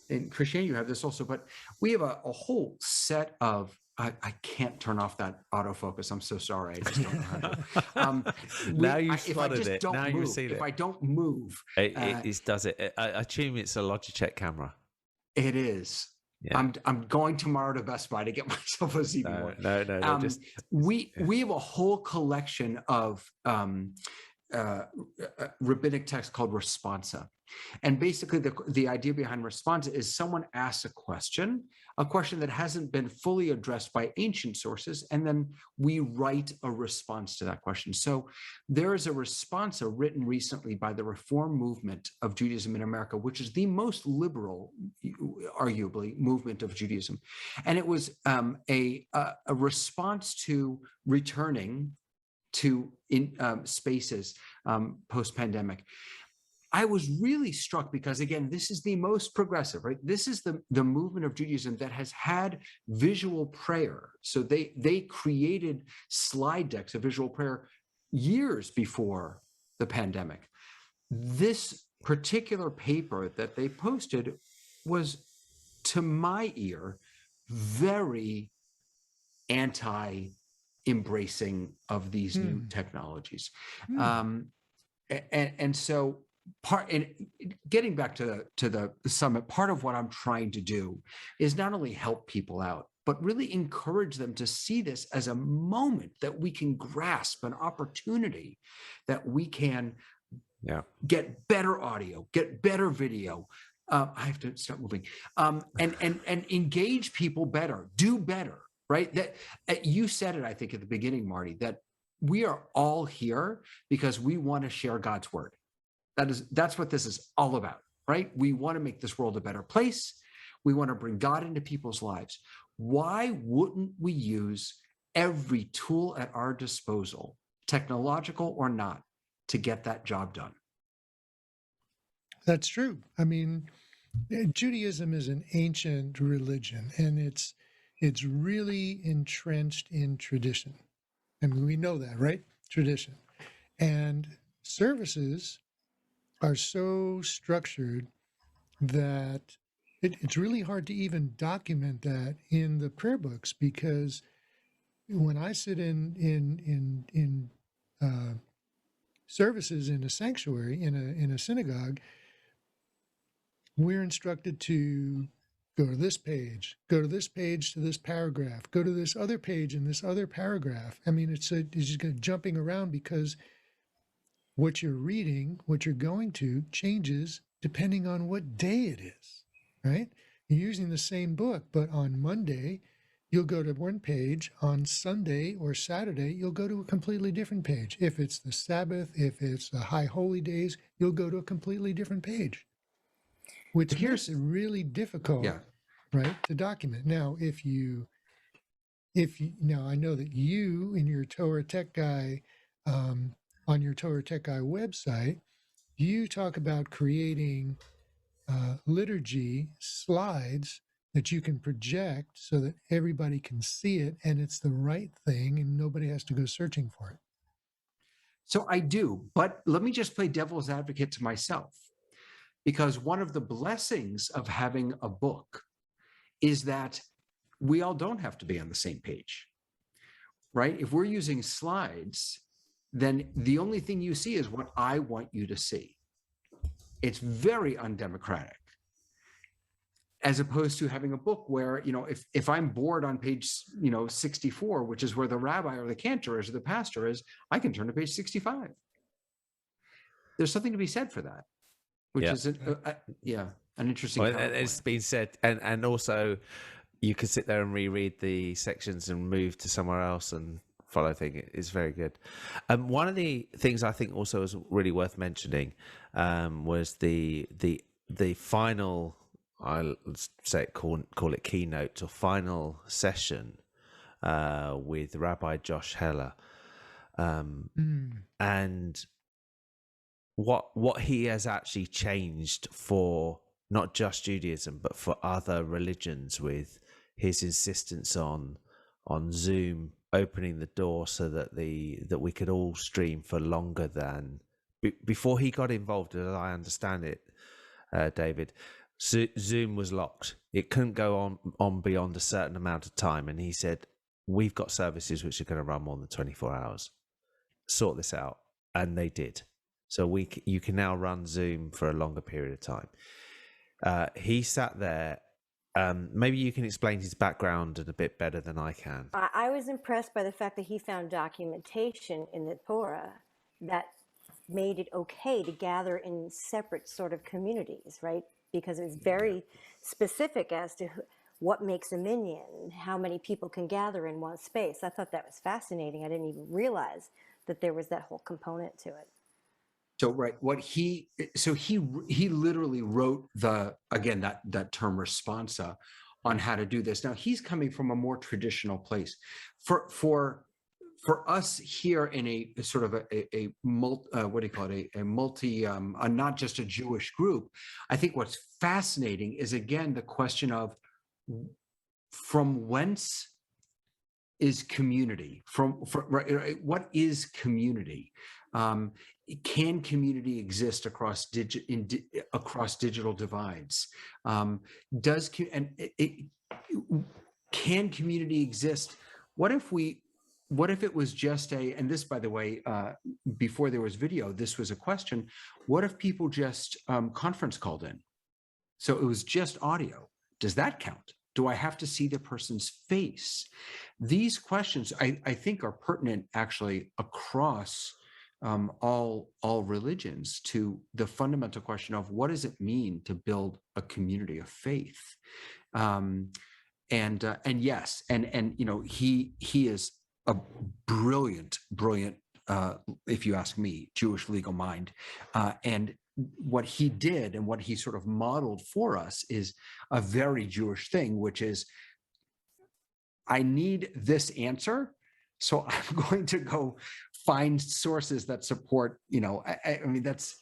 in Christianity you have this also, but we have a whole set of, I can't turn off that autofocus. I'm so sorry. I just don't know how to. Now you've If I spotted just it. don't Now you've move, seen if it. I don't move, It does it. I assume it's a Logitech camera. it is. Yeah. I'm going tomorrow to Best Buy to get myself a ZB1. No. Just we have a whole collection of rabbinic texts called responsa. And basically the idea behind responsa is someone asks a question that hasn't been fully addressed by ancient sources, and then we write a response to that question. So there is a responsa written recently by the Reform movement of Judaism in America, which is the most liberal, arguably, movement of Judaism. And it was a response to returning to spaces post-pandemic. I was really struck because, again, this is the most progressive, right? This is the movement of Judaism that has had visual prayer. So they created slide decks of visual prayer years before the pandemic. This particular paper that they posted was, to my ear, very anti-embracing of these new technologies. And so getting back to the summit, part of what I'm trying to do is not only help people out, but really encourage them to see this as a moment that we can grasp, an opportunity that we can get better audio, get better video. I have to start moving, and engage people better, do better, right? That you said it, I think, at the beginning, Marty, that we are all here because we want to share God's word. That's what this is all about, right? We want to make this world a better place. We want to bring God into people's lives. Why wouldn't we use every tool at our disposal, technological or not, to get that job done? That's true. I mean, Judaism is an ancient religion, and it's really entrenched in tradition. I mean, we know that, right? Tradition. And services are so structured that it's really hard to even document that in the prayer books, because when I sit in services in a sanctuary, in a synagogue, we're instructed to go to this page to this paragraph, go to this other page in this other paragraph. I mean, it's just jumping around, because what you're reading, what you're going to, changes depending on what day it is, right? You're using the same book, but on Monday, you'll go to one page. On Sunday or Saturday, you'll go to a completely different page. If it's the Sabbath, if it's the high holy days, you'll go to a completely different page, which makes it really difficult, right, to document. Now, now I know that you, in your Torah Tech Guy, on your Torah Tech Guy website, you talk about creating liturgy slides that you can project so that everybody can see it and it's the right thing and nobody has to go searching for it. So I do, but let me just play devil's advocate to myself, because one of the blessings of having a book is that we all don't have to be on the same page, right? If we're using slides, then the only thing you see is what I want you to see. It's very undemocratic, as opposed to having a book where, if I'm bored on page, 64, which is where the rabbi or the cantor is, or the pastor is, I can turn to page 65. There's something to be said for that, which Yeah. is, an interesting Well, counterpoint. it's been said, and also you could sit there and reread the sections and move to somewhere else and follow thing. It's very good. One of the things I think also is really worth mentioning was the final, I'll say call it keynote or final session with Rabbi Josh Heller, and what he has actually changed for not just Judaism but for other religions, with his insistence on Zoom opening the door so that we could all stream for longer than before he got involved. As I understand it, David, Zoom was locked. It couldn't go on beyond a certain amount of time, and he said, we've got services which are going to run more than 24 hours. Sort this out. And they did. So you can now run Zoom for a longer period of time. He sat there. Maybe you can explain his background a bit better than I can. I was impressed by the fact that he found documentation in the Torah that made it okay to gather in separate sort of communities, right? Because it's very specific as to what makes a minyan, how many people can gather in one space. I thought that was fascinating. I didn't even realize that there was that whole component to it. So right, he literally wrote that term responsa on how to do this. Now he's coming from a more traditional place. For us here in a sort of a multi, not just a Jewish group, I think what's fascinating is, again, the question of from whence is community? What is community? Can community exist across digital divides? Can community exist? What if it was just and this, by the way, before there was video, this was a question. What if people just conference called in? So it was just audio. Does that count? Do I have to see the person's face? These questions, I think, are pertinent actually across all religions, to the fundamental question of what does it mean to build a community of faith? And yes, and he is a brilliant, if you ask me, Jewish legal mind, and what he did and what he sort of modeled for us is a very Jewish thing, which is, I need this answer, so I'm going to go find sources that support, I mean, that's,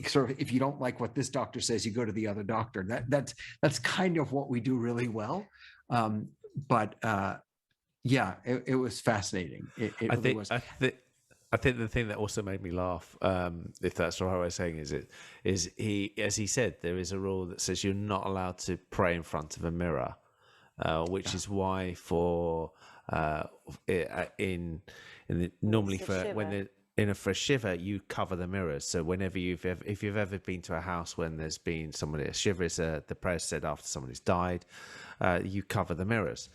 sort of, if you don't like what this doctor says, you go to the other doctor. That's kind of what we do really well. Yeah, it was fascinating. It really was. I think the thing that also made me laugh, if that's the right way of saying it, is he, as he said, there is a rule that says you're not allowed to pray in front of a mirror, which is why normally for a shiva, you cover the mirrors. So whenever if you've ever been to a house when there's been somebody, a shiva is the prayer said after somebody's died, you cover the mirrors.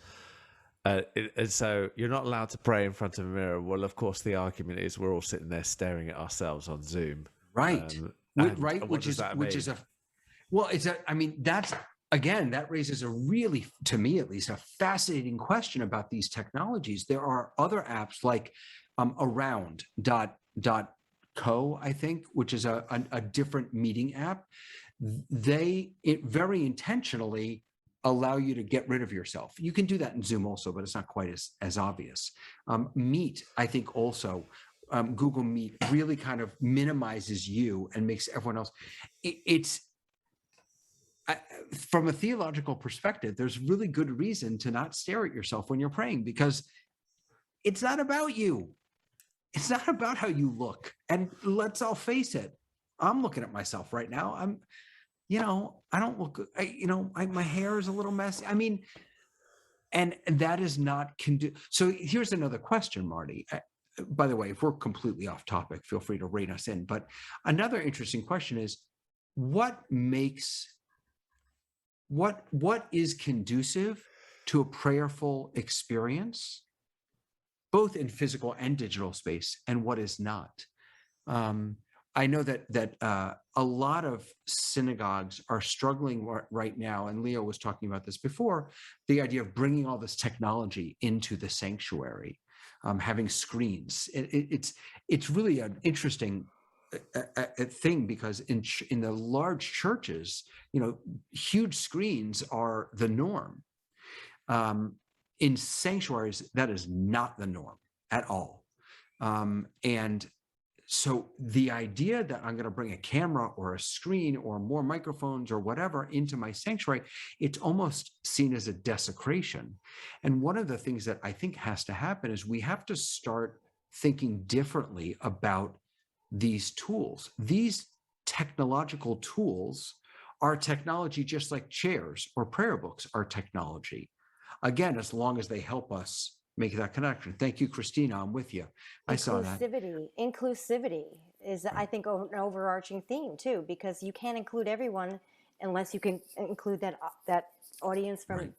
And so you're not allowed to pray in front of a mirror. Well, of course, the argument is we're all sitting there staring at ourselves on Zoom. Right. Right. Which is that's, again, that raises a really, to me at least, a fascinating question about these technologies. There are other apps like around.co, I think, which is a different meeting app. They very intentionally allow you to get rid of yourself. You can do that in Zoom also, but it's not quite as obvious. Meet, I think also, Google Meet really kind of minimizes you and makes everyone else. From a theological perspective, there's really good reason to not stare at yourself when you're praying, because it's not about you. it's not about how you look. And let's all face it. I'm looking at myself right now. I don't look, my hair is a little messy. I mean, and that is not so here's another question, Marty. By the way, if we're completely off topic, feel free to rein us in. But another interesting question is, what is conducive to a prayerful experience, both in physical and digital space, and what is not? I know that a lot of synagogues are struggling right now, and Leo was talking about this before, the idea of bringing all this technology into the sanctuary, having screens. It's really an interesting thing, because in the large churches, huge screens are the norm. In sanctuaries, that is not the norm at all. And so the idea that I'm going to bring a camera or a screen or more microphones or whatever into my sanctuary, it's almost seen as a desecration. And one of the things that I think has to happen is we have to start thinking differently about these tools. These technological tools are technology, just like chairs or prayer books are technology. Again, as long as they help us make that connection. Thank you, Christina. I'm with you. I saw that. Inclusivity is, I think, an overarching theme too, because you can't include everyone unless you can include that audience from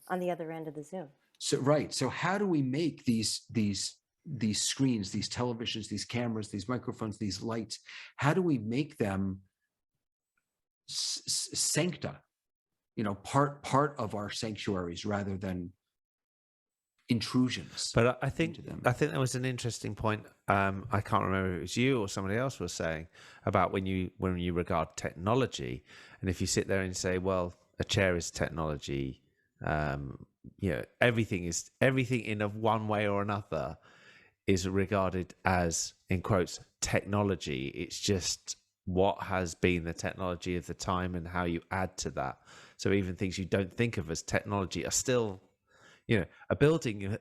on the other end of the Zoom. So how do we make these screens, these televisions, these cameras, these microphones, these lights? How do we make them sancta? Part of our sanctuaries rather than intrusions. But I think there was an interesting point. I can't remember if it was you or somebody else was saying about when you regard technology, and if you sit there and say, well, a chair is technology, everything in one way or another is regarded as, in quotes, technology. It's just what has been the technology of the time and how you add to that. So even things you don't think of as technology are still, a building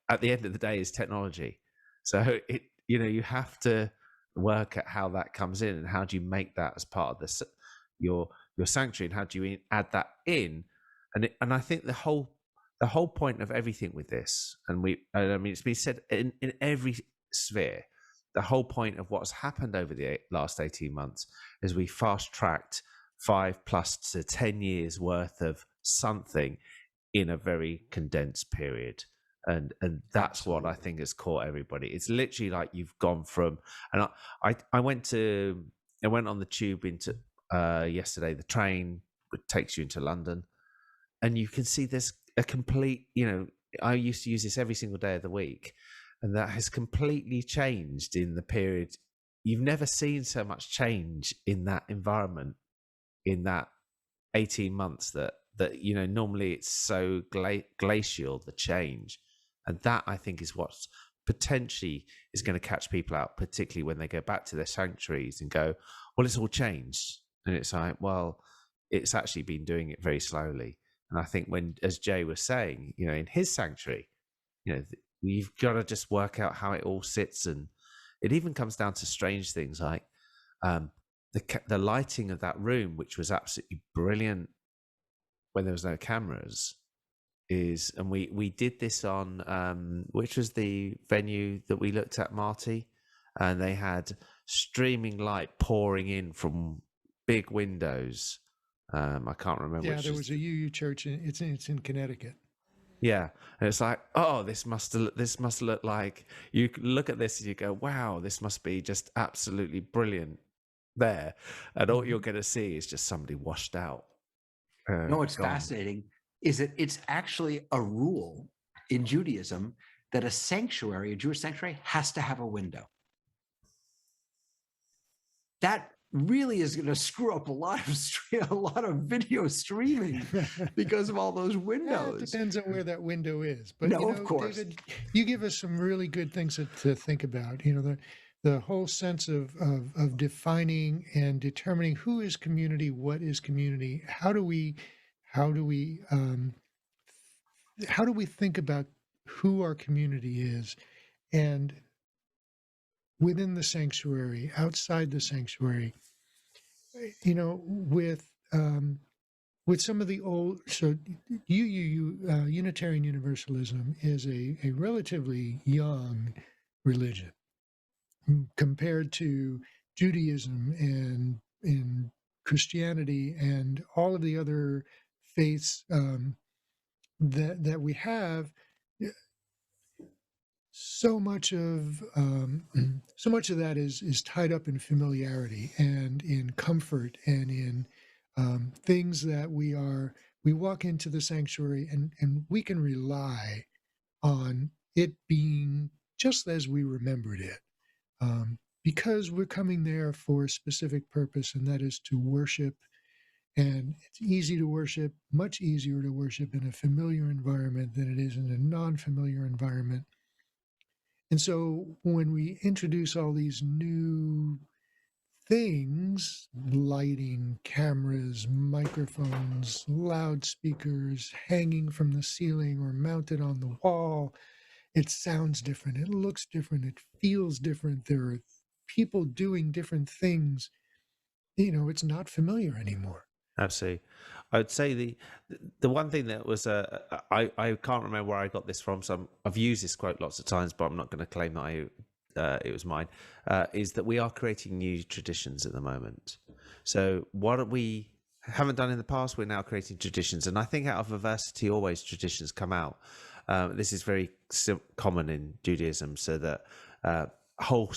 at the end of the day is technology. So you have to work at how that comes in and how do you make that as part of your sanctuary, and how do you add that in? And I think the whole point of everything with this, and it's been said in every sphere, the whole point of what's happened over the last 18 months is we fast-tracked 5+ to 10 years worth of something in a very condensed period. And that's what I think has caught everybody. It's literally like you've gone from, and I went on the tube into yesterday, the train takes you into London, and you can see there's a complete, I used to use this every single day of the week, and that has completely changed in the period. You've never seen so much change in that environment in that 18 months that normally it's so glacial, the change. And that, I think, is what's potentially is going to catch people out, particularly when they go back to their sanctuaries and go, well, it's all changed. And it's like, well, it's actually been doing it very slowly. And I think as Jay was saying, in his sanctuary, you've got to just work out how it all sits. And it even comes down to strange things like the lighting of that room, which was absolutely brilliant when there was no cameras, and we did this on which was the venue that we looked at, Marty, and they had streaming light pouring in from big windows. I can't remember. Yeah, there was a UU church, and it's in Connecticut. Yeah, and it's like, oh, this must look like, you look at this and you go, wow, this must be just absolutely brilliant there, and all you're going to see is just somebody washed out. What's fascinating is that it's actually a rule in Judaism that a Jewish sanctuary, has to have a window. That really is going to screw up a lot of video streaming because of all those windows. It depends on where that window is. But no, of course, David, you give us some really good things to think about. The whole sense of defining and determining who is community, what is community, how do we think about who our community is, and within the sanctuary, outside the sanctuary, with some of the old, so Unitarian Universalism is a relatively young religion compared to Judaism and Christianity and all of the other faiths that we have. So much of that is tied up in familiarity and in comfort and in things that we walk into the sanctuary and we can rely on it being just as we remembered it, because we're coming there for a specific purpose, and that is to worship. And it's easy to worship, much easier to worship in a familiar environment than it is in a non-familiar environment. And so when we introduce all these new things, lighting, cameras, microphones, loudspeakers hanging from the ceiling or mounted on the wall, it sounds different, it looks different, it feels different. There are people doing different things. It's not familiar anymore. Absolutely. I would say the one thing that was I can't remember where I got this from, so I've used this quote lots of times, but I'm not going to claim that it was mine. Is that we are creating new traditions at the moment. So what we haven't done in the past, we're now creating traditions, and I think out of adversity, always traditions come out. This is very common in Judaism, so that whole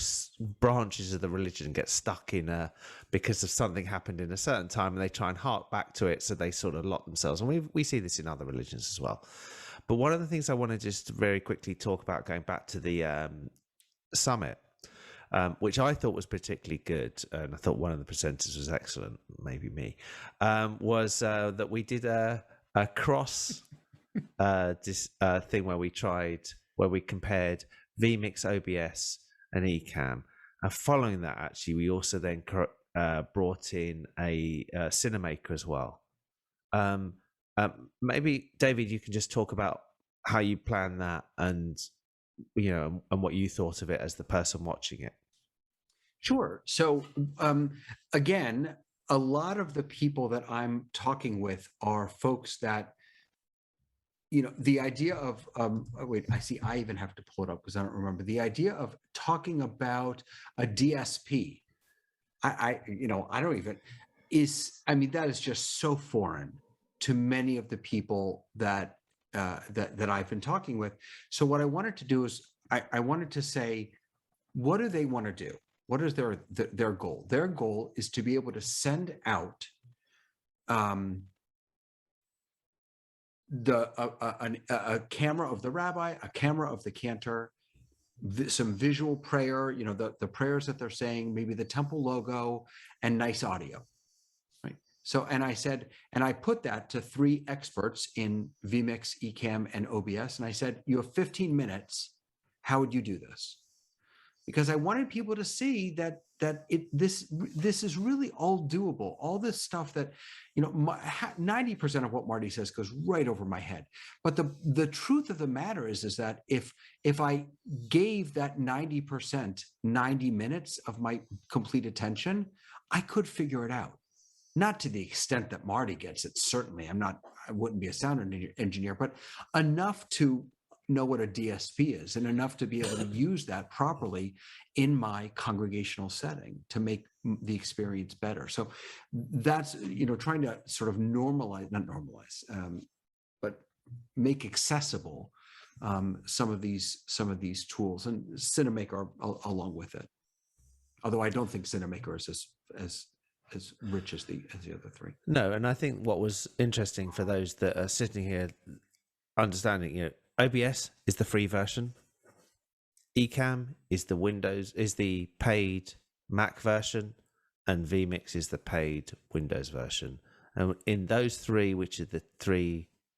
branches of the religion get stuck in because of something happened in a certain time, and they try and hark back to it, so they sort of lock themselves. And we see this in other religions as well. But one of the things I want to just very quickly talk about, going back to the summit, which I thought was particularly good, and I thought one of the presenters was excellent, maybe me, was that we did a cross this thing where we compared vMix, OBS, and Ecamm. And following that, actually, we also then brought in a Cinemaker as well. Maybe David, you can just talk about how you plan that, and and what you thought of it as the person watching it. Sure. So again, a lot of the people that I'm talking with are folks that, the idea of wait, I even have to pull it up because I don't remember the idea of talking about a DSP. I don't even that is just so foreign to many of the people that I've been talking with. So what I wanted to do is I wanted to say, what do they want to do? What is their goal? Their goal is to be able to send out a camera of the rabbi, a camera of the cantor, some visual prayer, the prayers that they're saying, maybe the temple logo, and nice audio. Right. So, and I said, and I put that to 3 experts in vMix, Ecamm, and OBS. And I said, you have 15 minutes. How would you do this? Because I wanted people to see that this is really all doable. All this stuff that 90% of what Marty says goes right over my head. But the truth of the matter is that if I gave that 90% 90 minutes of my complete attention, I could figure it out. Not to the extent that Marty gets it. Certainly, I wouldn't be a sound engineer, but enough to know what a DSP is, and enough to be able to use that properly in my congregational setting to make the experience better. So that's, trying to sort of not normalize, but make accessible some of these tools, and Cinemaker along with it. Although I don't think Cinemaker is as rich as the other 3. No, and I think what was interesting for those that are sitting here understanding, OBS is the free version. Ecamm is the paid Mac version, and vMix is the paid Windows version. And in those 3, which are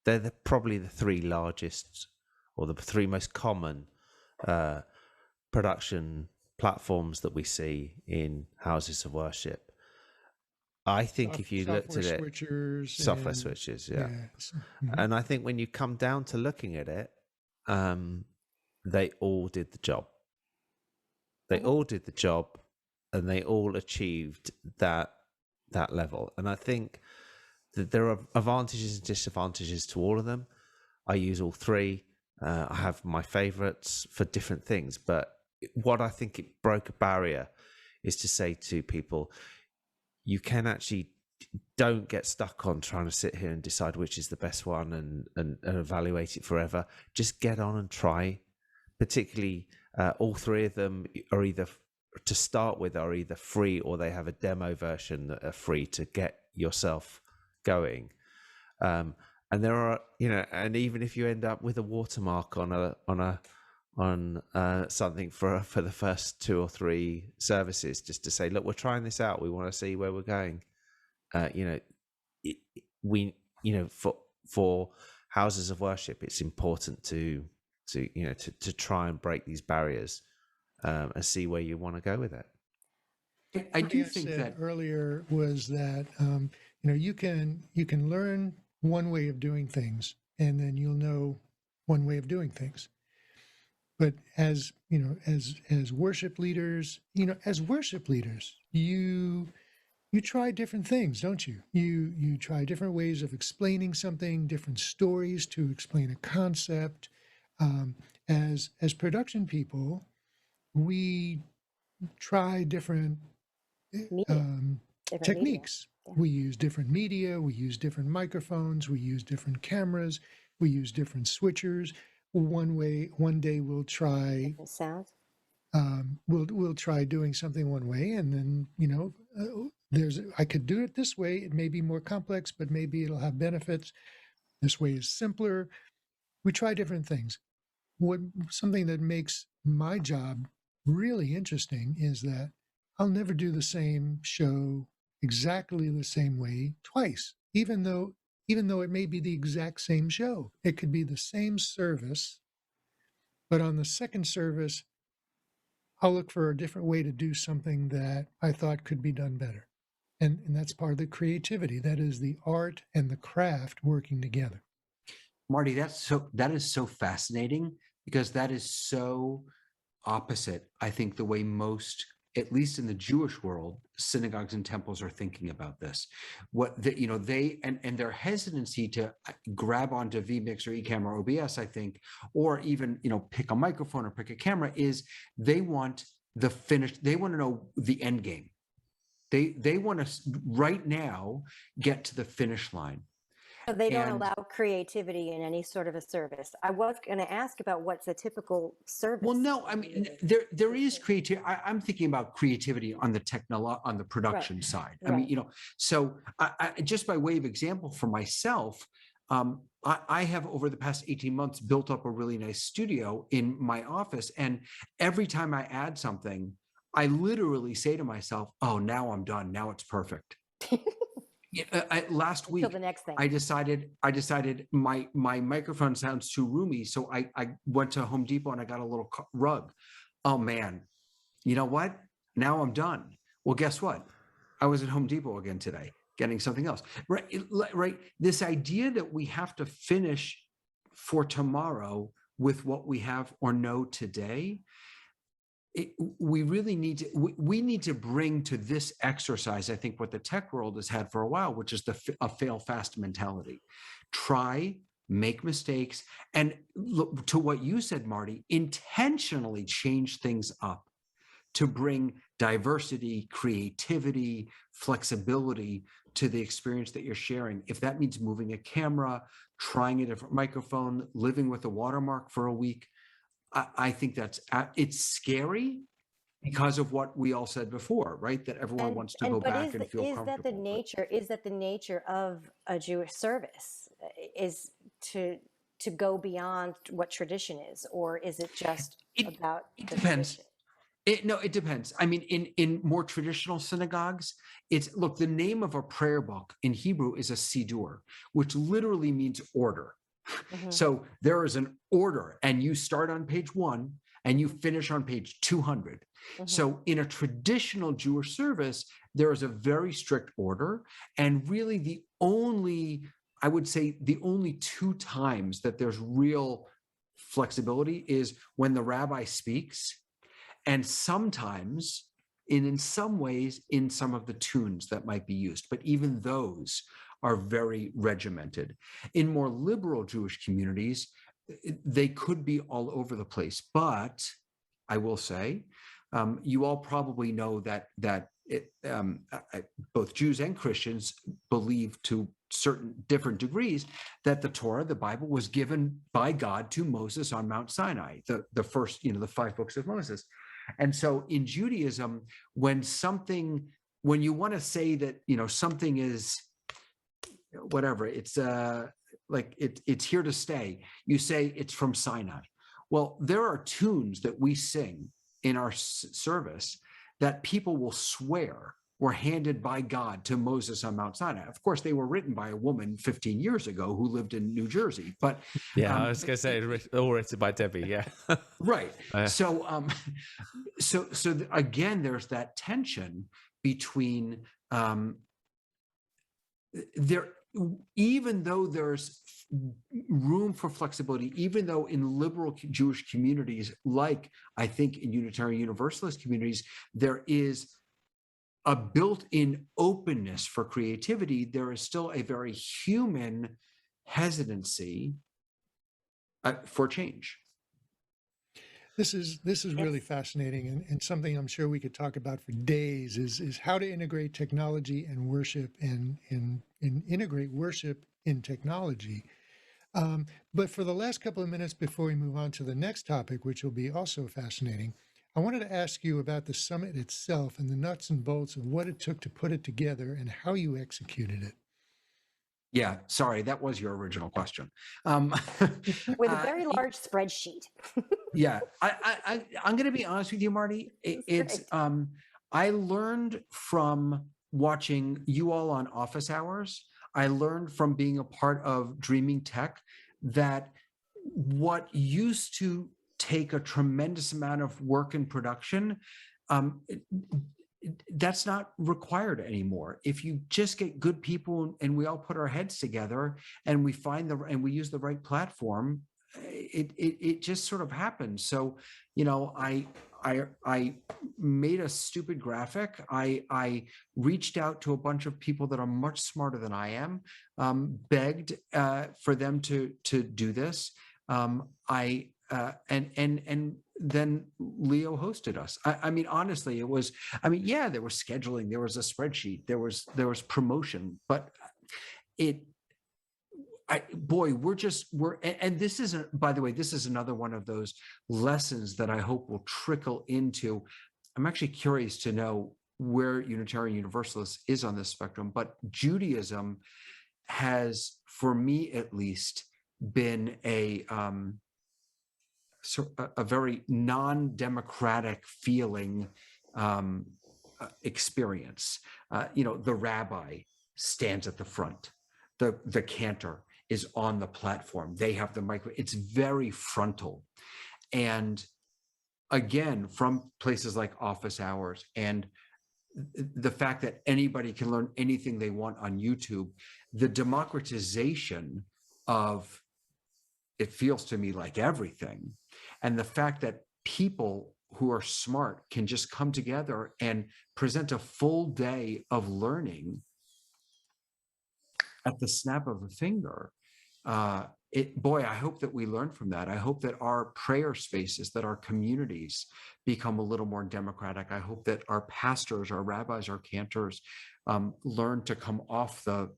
they're probably the 3 largest, or the 3 most common production platforms that we see in houses of worship. I think if you looked at it, software switches, yeah. Mm-hmm. And I think when you come down to looking at it, they all did the job. They all did the job, and they all achieved that level. And I think that there are advantages and disadvantages to all of them. I use all three. I have my favorites for different things, but what I think it broke a barrier is to say to people, you can actually don't get stuck on trying to sit here and decide which is the best one and evaluate it forever. Just get on and try. Particularly, all three of them are either, to start with, are either free, or they have a demo version that are free to get yourself going. And there are, and even if you end up with a watermark on something for the first 2 or 3 services, just to say, look, we're trying this out. We want to see where we're going. For houses of worship, it's important to try and break these barriers and see where you want to go with it. I do Something think said that earlier was that you can learn one way of doing things, and then you'll know one way of doing things. But as worship leaders, you try different things, don't you? You try different ways of explaining something, different stories to explain a concept. As production people, we try different Media, different techniques. media. Yeah. We use different media, we use different microphones, we use different cameras, we use different switchers. One day we'll try Different sounds. we'll try doing something one way, and then I could do it this way. It may be more complex, but maybe it'll have benefits. This way is simpler. We try different things. Something that makes my job really interesting is that I'll never do the same show exactly the same way twice, even though it may be the exact same show. It could be the same service, but on the second service, I'll look for a different way to do something that I thought could be done better. And that's part of the creativity. That is the art and the craft working together. Marty, that is so fascinating, because that is so opposite, I think, the way most, at least in the Jewish world, synagogues and temples are thinking about this. They and their hesitancy to grab onto vMix or Ecamm or OBS, I think, or even pick a microphone or pick a camera, is they want the finish. They want to know the end game. They want to right now get to the finish line. So they don't allow creativity in any sort of a service. I was going to ask about what's a typical service. Well, no, I mean, there is creativity. I'm thinking about creativity on the production side. I mean, so I, just by way of example for myself, I have over the past 18 months built up a really nice studio in my office. And every time I add something, I literally say to myself, oh, now I'm done. Now it's perfect. Last week, the next thing. I decided my microphone sounds too roomy, so I went to Home Depot and I got a little rug. Oh man, you know what? Now I'm done. Well, guess what? I was at Home Depot again today, getting something else. Right. This idea that we have to finish for tomorrow with what we have or know today. We really need to, we need to bring to this exercise, I think, what the tech world has had for a while, which is a fail fast mentality. Try, make mistakes, and look, to what you said, Marty, intentionally change things up to bring diversity, creativity, flexibility to the experience that you're sharing. If that means moving a camera, trying a different microphone, living with a watermark for a week, I think it's scary because of what we all said before, right? That everyone wants to go back and feel comfortable. Is that the nature of a Jewish service, is to go beyond what tradition is, or is it just about it depends. It depends. I mean, in more traditional synagogues, look, the name of a prayer book in Hebrew is a siddur, which literally means order. Mm-hmm. So there is an order, and you start on page 1 and you finish on page 200. Mm-hmm. So in a traditional Jewish service, there is a very strict order. And really I would say the only 2 times that there's real flexibility is when the rabbi speaks and sometimes in some ways in some of the tunes that might be used, but even those are very regimented. In more liberal Jewish communities, they could be all over the place. But I will say, you all probably know that both Jews and Christians believe to certain different degrees that the Torah, the Bible, was given by God to Moses on Mount Sinai, the first, the 5 books of Moses. And so in Judaism, when you want to say that, something is whatever, it's like it's here to stay, you say it's from Sinai. Well, there are tunes that we sing in our service that people will swear were handed by God to Moses on Mount Sinai. Of course, they were written by a woman 15 years ago who lived in New Jersey. But I was going to say all written by Debbie. Yeah, right. So again, there's that tension between there. Even though there's room for flexibility, even though in liberal Jewish communities, like I think in Unitarian Universalist communities, there is a built-in openness for creativity, there is still a very human hesitancy for change. This is really fascinating, and something I'm sure we could talk about for days is how to integrate technology and worship and integrate worship in technology. But for the last couple of minutes before we move on to the next topic, which will be also fascinating, I wanted to ask you about the summit itself and the nuts and bolts of what it took to put it together and how you executed it. Yeah, sorry, that was your original question. With a very large spreadsheet. Yeah, I'm going to be honest with you, Marty. It's I learned from watching you all on Office Hours. I learned from being a part of Dreaming Tech that what used to take a tremendous amount of work and production, that's not required anymore. If you just get good people and we all put our heads together and we we use the right platform, it just sort of happens. So, I made a stupid graphic. I reached out to a bunch of people that are much smarter than I am, begged for them to do this. And then Leo hosted us. I mean, honestly, it was. I mean, yeah, there was scheduling, there was a spreadsheet, there was promotion, but and this isn't, by the way, this is another one of those lessons that I hope will trickle into. I'm actually curious to know where Unitarian Universalist is on this spectrum, but Judaism has, for me at least, been a very non-democratic feeling experience. The rabbi stands at the front. The cantor is on the platform. They have the micro. It's very frontal. And again, from places like Office Hours and the fact that anybody can learn anything they want on YouTube, the democratization of, it feels to me like everything, and the fact that people who are smart can just come together and present a full day of learning at the snap of a finger. I hope that we learn from that. I hope that our prayer spaces, that our communities become a little more democratic. I hope that our pastors, our rabbis, our cantors learn to come off the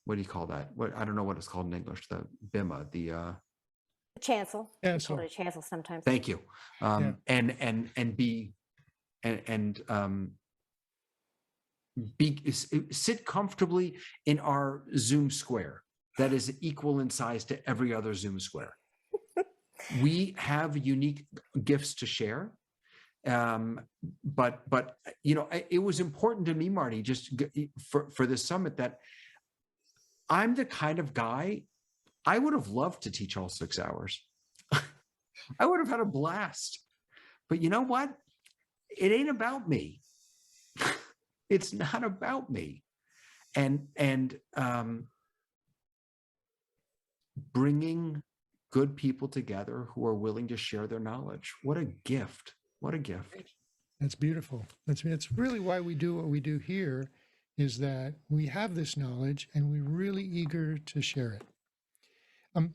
what do you call that? I don't know what it's called in English. The bima, the chancel. Chancel. We call it a chancel sometimes. Thank you. Yeah. Sit comfortably in our Zoom square that is equal in size to every other Zoom square. We have unique gifts to share. But it was important to me, Marty, just for this summit, that I'm the kind of guy, I would have loved to teach all 6 hours. I would have had a blast. But you know what? It ain't about me. It's not about me. And bringing good people together who are willing to share their knowledge. What a gift. What a gift. That's beautiful. That's really why we do what we do here, is that we have this knowledge and we're really eager to share it.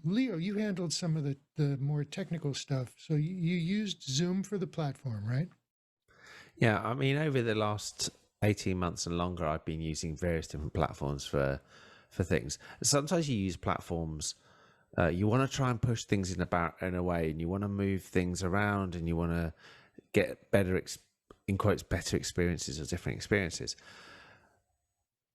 Leo, you handled some of the more technical stuff. So you used Zoom for the platform, right? Yeah, I mean, over the last 18 months and longer, I've been using various different platforms for things. Sometimes you use platforms, you want to try and push things in a way, and you want to move things around, and you want to get better, in quotes, better experiences or different experiences.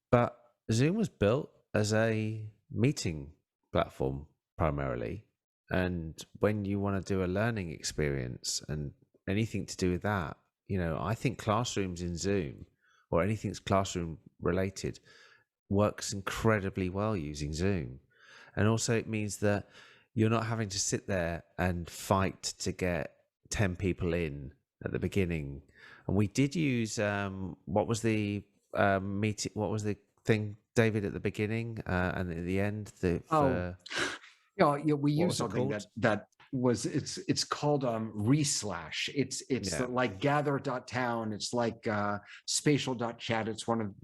But Zoom was built as a meeting platform primarily. And when you want to do a learning experience and anything to do with that, I think classrooms in Zoom or anything that's classroom related works incredibly well using Zoom. And also it means that you're not having to sit there and fight to get 10 people in at the beginning. And we did use, what was the meeting? What was the thing, David, at the beginning and at the end? Yeah, we What use was it something called? that was it's called reslash. It's Yeah. like gather.town. It's like spatial.chat. It's one of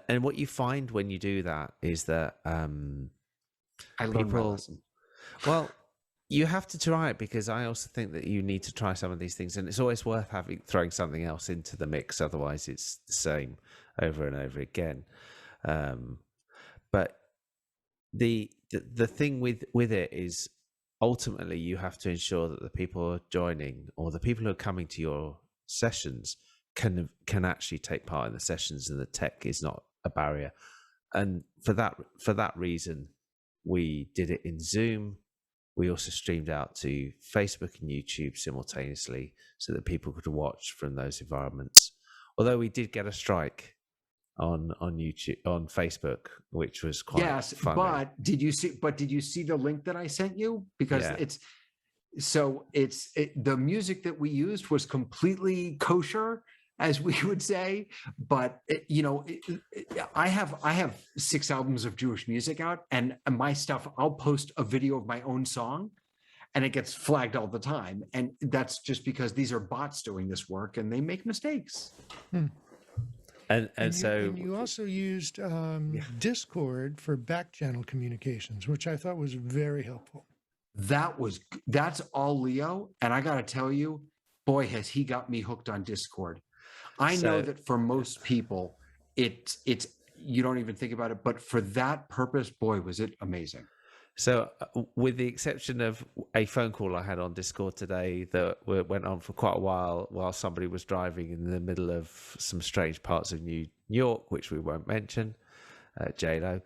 And what you find when you do that is that I learned my lesson. well, you have to try it, because I also think that you need to try some of these things, and it's always worth throwing something else into the mix. Otherwise, it's the same over and over again. But the thing with it is, ultimately you have to ensure that the people who are joining, or the people who are coming to your sessions, can actually take part in the sessions, and the tech is not a barrier. And for that reason, we did it in Zoom. We also streamed out to Facebook and YouTube simultaneously, so that people could watch from those environments. Although we did get a strike on YouTube, on Facebook, which was quite funny. But did you see the link that I sent you? Because the music that we used was completely kosher, as we would say. But I have 6 albums of Jewish music out, and my stuff, I'll post a video of my own song and it gets flagged all the time. And that's just because these are bots doing this work and they make mistakes. And so you also used Discord for back channel communications, which I thought was very helpful. That's all Leo. And I got to tell you, boy, has he got me hooked on Discord. I know that for most people, it's you don't even think about it, but for that purpose, boy, was it amazing. So with the exception of a phone call I had on Discord today that went on for quite a while somebody was driving in the middle of some strange parts of New York, which we won't mention, J-Lo.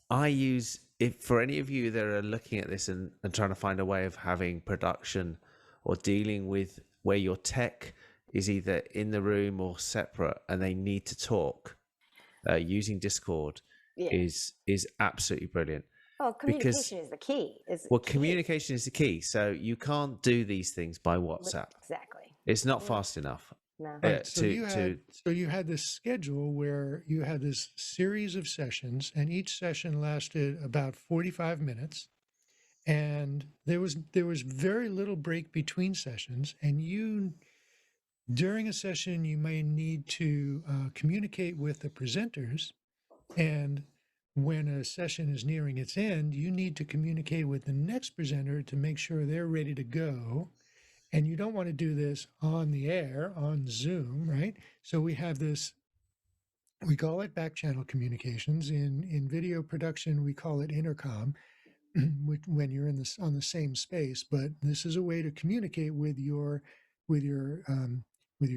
I use, if for any of you that are looking at this and trying to find a way of having production or dealing with where your tech is either in the room or separate and they need to talk, using Discord is absolutely brilliant. Well, communication is the key. Communication is the key. So you can't do these things by WhatsApp. Exactly. It's not fast enough. No. Right. So you had this schedule where you had this series of sessions, and each session lasted about 45 minutes, and there was very little break between sessions. And during a session, you may need to communicate with the presenters, and when a session is nearing its end, you need to communicate with the next presenter to make sure they're ready to go. And you don't want to do this on the air, on Zoom, right? So we have this, we call it back channel communications. In video production, we call it intercom, when you're on the same space. But this is a way to communicate with your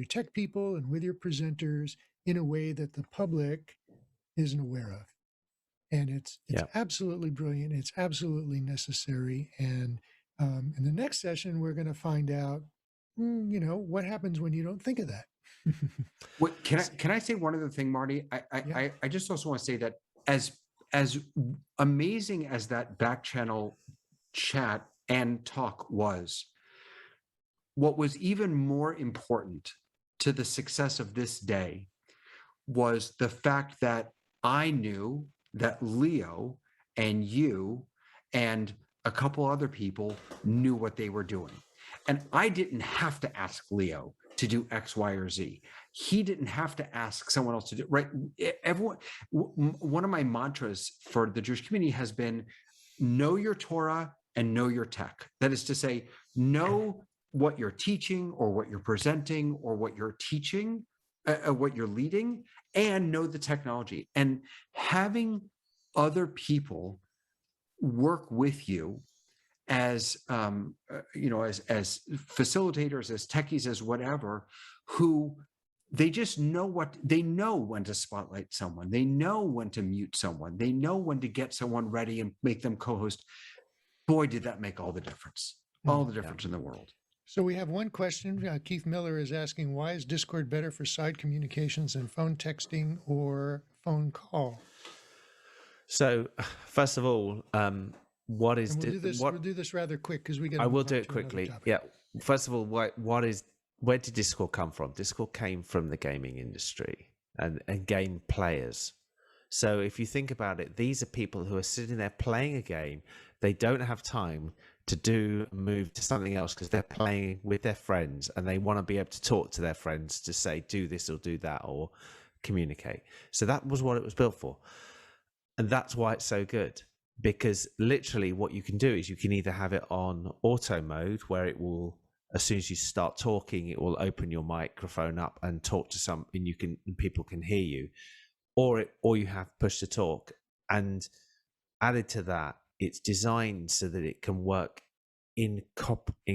tech people and with your presenters in a way that the public isn't aware of. And it's absolutely brilliant. It's absolutely necessary. And in the next session, we're going to find out, what happens when you don't think of that. Can I say one other thing, Marty? I just also want to say that as amazing as that back channel chat and talk was, what was even more important to the success of this day was the fact that I knew that Leo and you and a couple other people knew what they were doing. And I didn't have to ask Leo to do X, Y, or Z. He didn't have to ask someone else to do, right? Everyone, one of my mantras for the Jewish community has been know your Torah and know your tech. That is to say, know what you're teaching or what you're presenting or what you're teaching, what you're leading, and know the technology. And having other people work with you as as facilitators, as techies, as whatever, who they just know they know when to spotlight someone, they know when to mute someone, they know when to get someone ready and make them co-host. Boy, did that make all the difference, all the difference in the world. So we have one question. Keith Miller is asking, why is Discord better for side communications than phone texting or phone call? So, first of all, what is And we'll do this rather quick because we get. I will do it quickly. Yeah. First of all, where did Discord come from? Discord came from the gaming industry and game players. So if you think about it, these are people who are sitting there playing a game. They don't have time to move to something else because they're playing with their friends and they want to be able to talk to their friends to say, do this or do that, or communicate. So that was what it was built for. And that's why it's so good, because literally what you can do is you can either have it on auto mode, where it will, as soon as you start talking, it will open your microphone up and talk to something people can hear you, or you have push to talk. And added to that, it's designed so that it can work in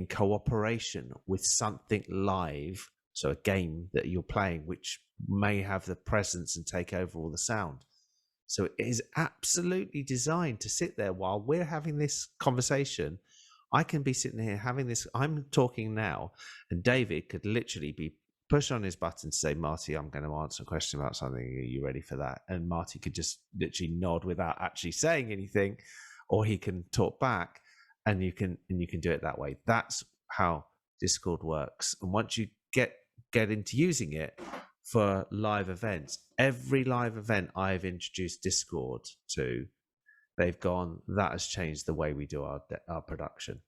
cooperation with something live, so a game that you're playing, which may have the presence and take over all the sound. So it is absolutely designed to sit there while we're having this conversation. I can be sitting here having this, I'm talking now, and David could literally be push on his button to say, Marty, I'm going to answer a question about something. Are you ready for that? And Marty could just literally nod without actually saying anything, or he can talk back, and you can do it that way. That's how Discord works. And once you get into using it for live events, every live event I've introduced Discord to, they've gone, that has changed the way we do our production.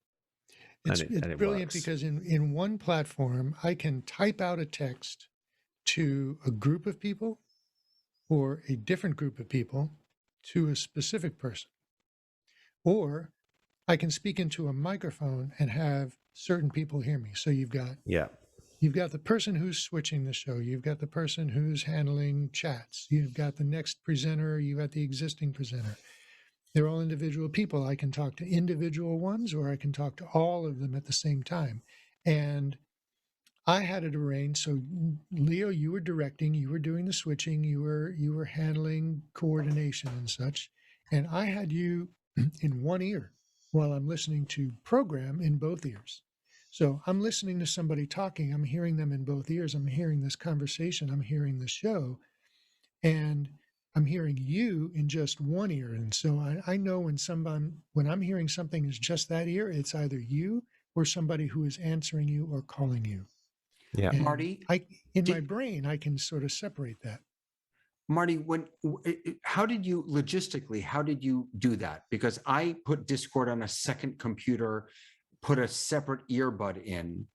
It's brilliant works. because in one platform, I can type out a text to a group of people or a different group of people to a specific person. Or I can speak into a microphone and have certain people hear me. So you've got the person who's switching the show. You've got the person who's handling chats. You've got the next presenter. You've got the existing presenter. They're all individual people. I can talk to individual ones, or I can talk to all of them at the same time. And I had it arranged. So Leo, you were directing, you were doing the switching, you were handling coordination and such. And I had you in one ear while I'm listening to program in both ears. So I'm listening to somebody talking. I'm hearing them in both ears. I'm hearing this conversation. I'm hearing the show. And I'm hearing you in just one ear. And so I know when I'm hearing something is just that ear, it's either you or somebody who is answering you or calling you. Yeah. And Marty, my brain, I can sort of separate that. Marty, how did you do that? Because I put Discord on a second computer, put a separate earbud in.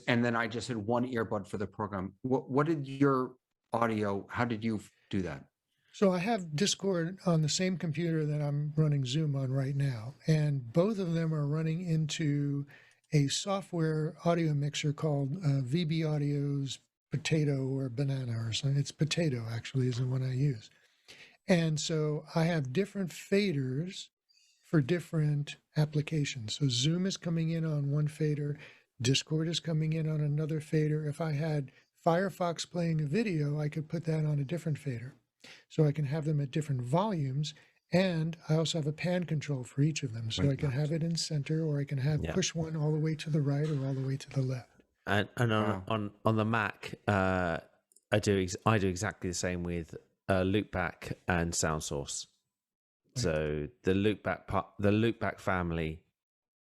And then I just had one earbud for the program. What did your audio, how did you do that? So I have Discord on the same computer that I'm running Zoom on right now. And both of them are running into a software audio mixer called VB Audio's Potato or Banana or something. It's Potato actually is the one I use. And so I have different faders for different applications. So Zoom is coming in on one fader, Discord is coming in on another fader. If I had Firefox playing a video, I could put that on a different fader. So I can have them at different volumes. And I also have a pan control for each of them. So I can have it in center, or I can have push one all the way to the right or all the way to the left. And on the Mac, I do exactly the same with loopback and sound source. Right. So the loopback family,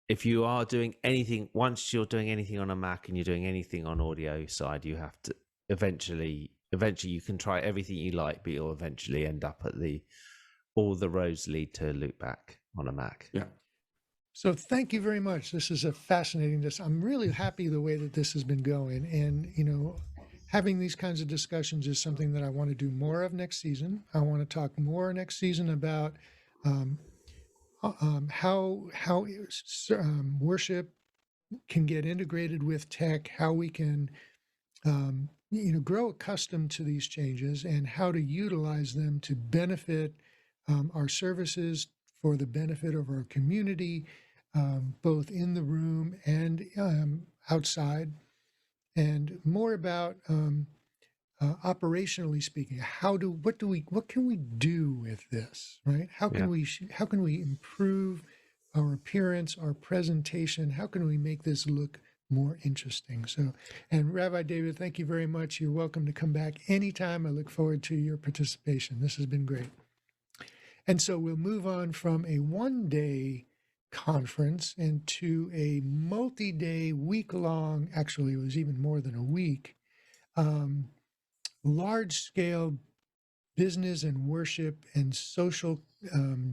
if you are doing anything, once you're doing anything on a Mac and you're doing anything on audio side, you have to eventually you can try everything you like, but you'll eventually end up at the all the roads lead to loopback on a Mac. Yeah. So thank you very much. This is a fascinating. I'm really happy the way that this has been going, and having these kinds of discussions is something that I want to do more of next season. I want to talk more next season about how worship can get integrated with tech, how we can grow accustomed to these changes, and how to utilize them to benefit our services for the benefit of our community, both in the room and outside, and more about operationally speaking, what can we do with this, right? How can we improve our appearance, our presentation? How can we make this look more interesting? So, and Rabbi David, thank you very much. You're welcome to come back anytime. I look forward to your participation. This has been great. And so we'll move on from a one-day conference into a multi-day, week-long, actually it was even more than a week, large-scale business and worship and social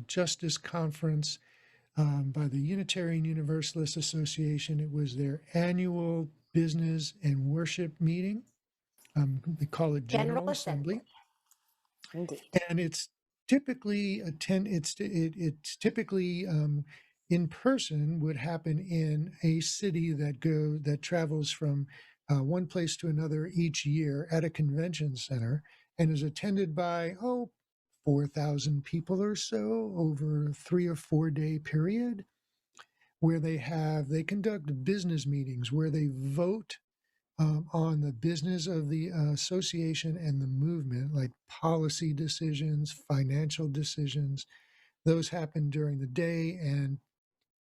justice conference by the Unitarian Universalist Association. It was their annual business and worship meeting. They call it General Assembly. Indeed. And it's typically it's typically in person, would happen in a city that travels from one place to another each year at a convention center, and is attended by 4,000 people or so over a 3 or 4 day period, where they conduct business meetings where they vote on the business of the association and the movement, like policy decisions, financial decisions. Those happen during the day, and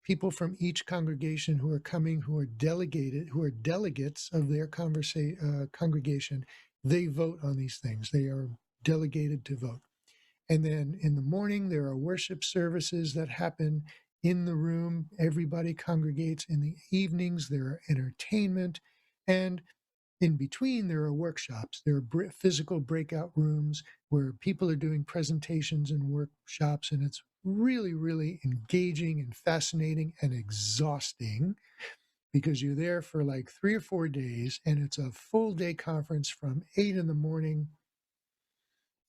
people from each congregation who are coming, who are delegates of their congregation, they vote on these things. They are delegated to vote. And then in the morning, there are worship services that happen in the room. Everybody congregates. In the evenings, there are entertainment. And in between, there are workshops. There are physical breakout rooms where people are doing presentations and workshops. And it's really, really engaging and fascinating and exhausting, because you're there for like 3 or 4 days, and it's a full day conference from 8 in the morning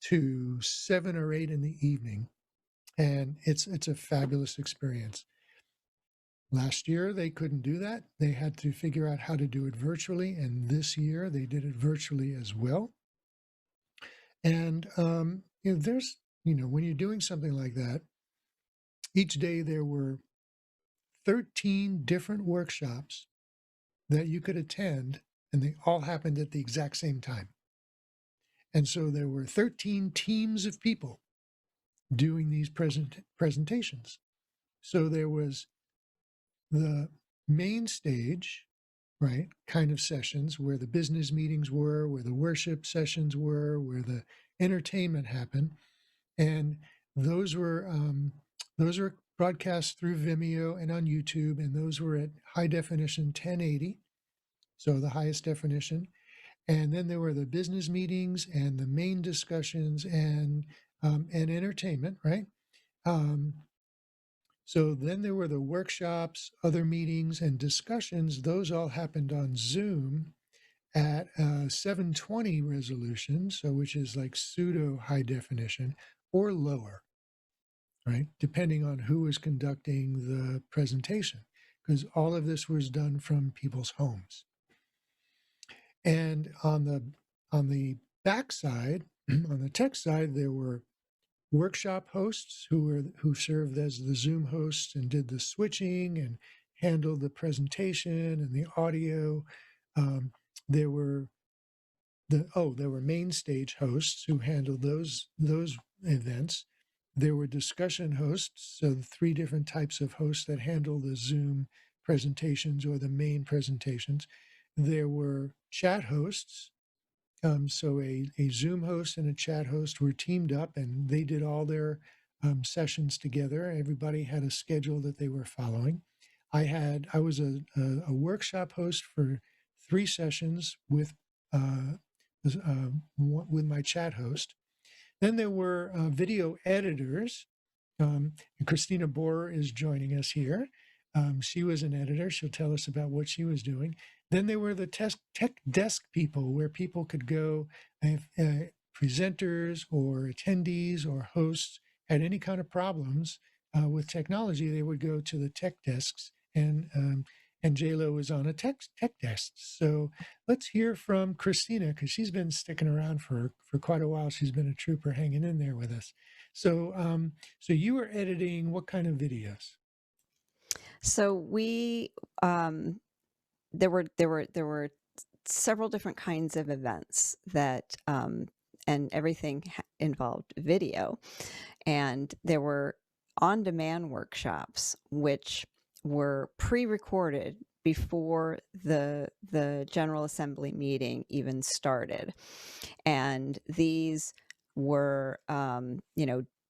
to 7 or 8 in the evening. And it's a fabulous experience. Last year, they couldn't do that. They had to figure out how to do it virtually. And this year, they did it virtually as well. And, there's, when you're doing something like that, each day there were 13 different workshops that you could attend, and they all happened at the exact same time. And so there were 13 teams of people doing these presentations. So there was the main stage, right, kind of sessions where the business meetings were, where the worship sessions were, where the entertainment happened, and those were broadcast through Vimeo and on YouTube, and those were at high definition 1080, so the highest definition. And then there were the business meetings and the main discussions and entertainment, right? So then there were the workshops, other meetings, and discussions. Those all happened on Zoom at 720 resolution, so which is like pseudo high definition or lower, right? Depending on who was conducting the presentation, because all of this was done from people's homes. And on the backside, on the tech side, there were workshop hosts who served as the Zoom hosts and did the switching and handled the presentation and the audio. There were main stage hosts who handled those events. There were discussion hosts, so the 3 different types of hosts that handle the Zoom presentations or the main presentations. There were chat hosts. So a Zoom host and a chat host were teamed up, and they did all their sessions together. Everybody had a schedule that they were following. I was a workshop host for 3 sessions with my chat host. Then there were video editors. And Christina Borer is joining us here. She was an editor. She'll tell us about what she was doing. Then there were the tech desk people, where people could go, if presenters or attendees or hosts had any kind of problems with technology, they would go to the tech desks, and JLo was on a tech desk. So let's hear from Christina, because she's been sticking around for quite a while. She's been a trooper hanging in there with us. So so you were editing what kind of videos? So we there were several different kinds of events that and everything involved video, and there were on-demand workshops which were pre-recorded before the General Assembly meeting even started, and these were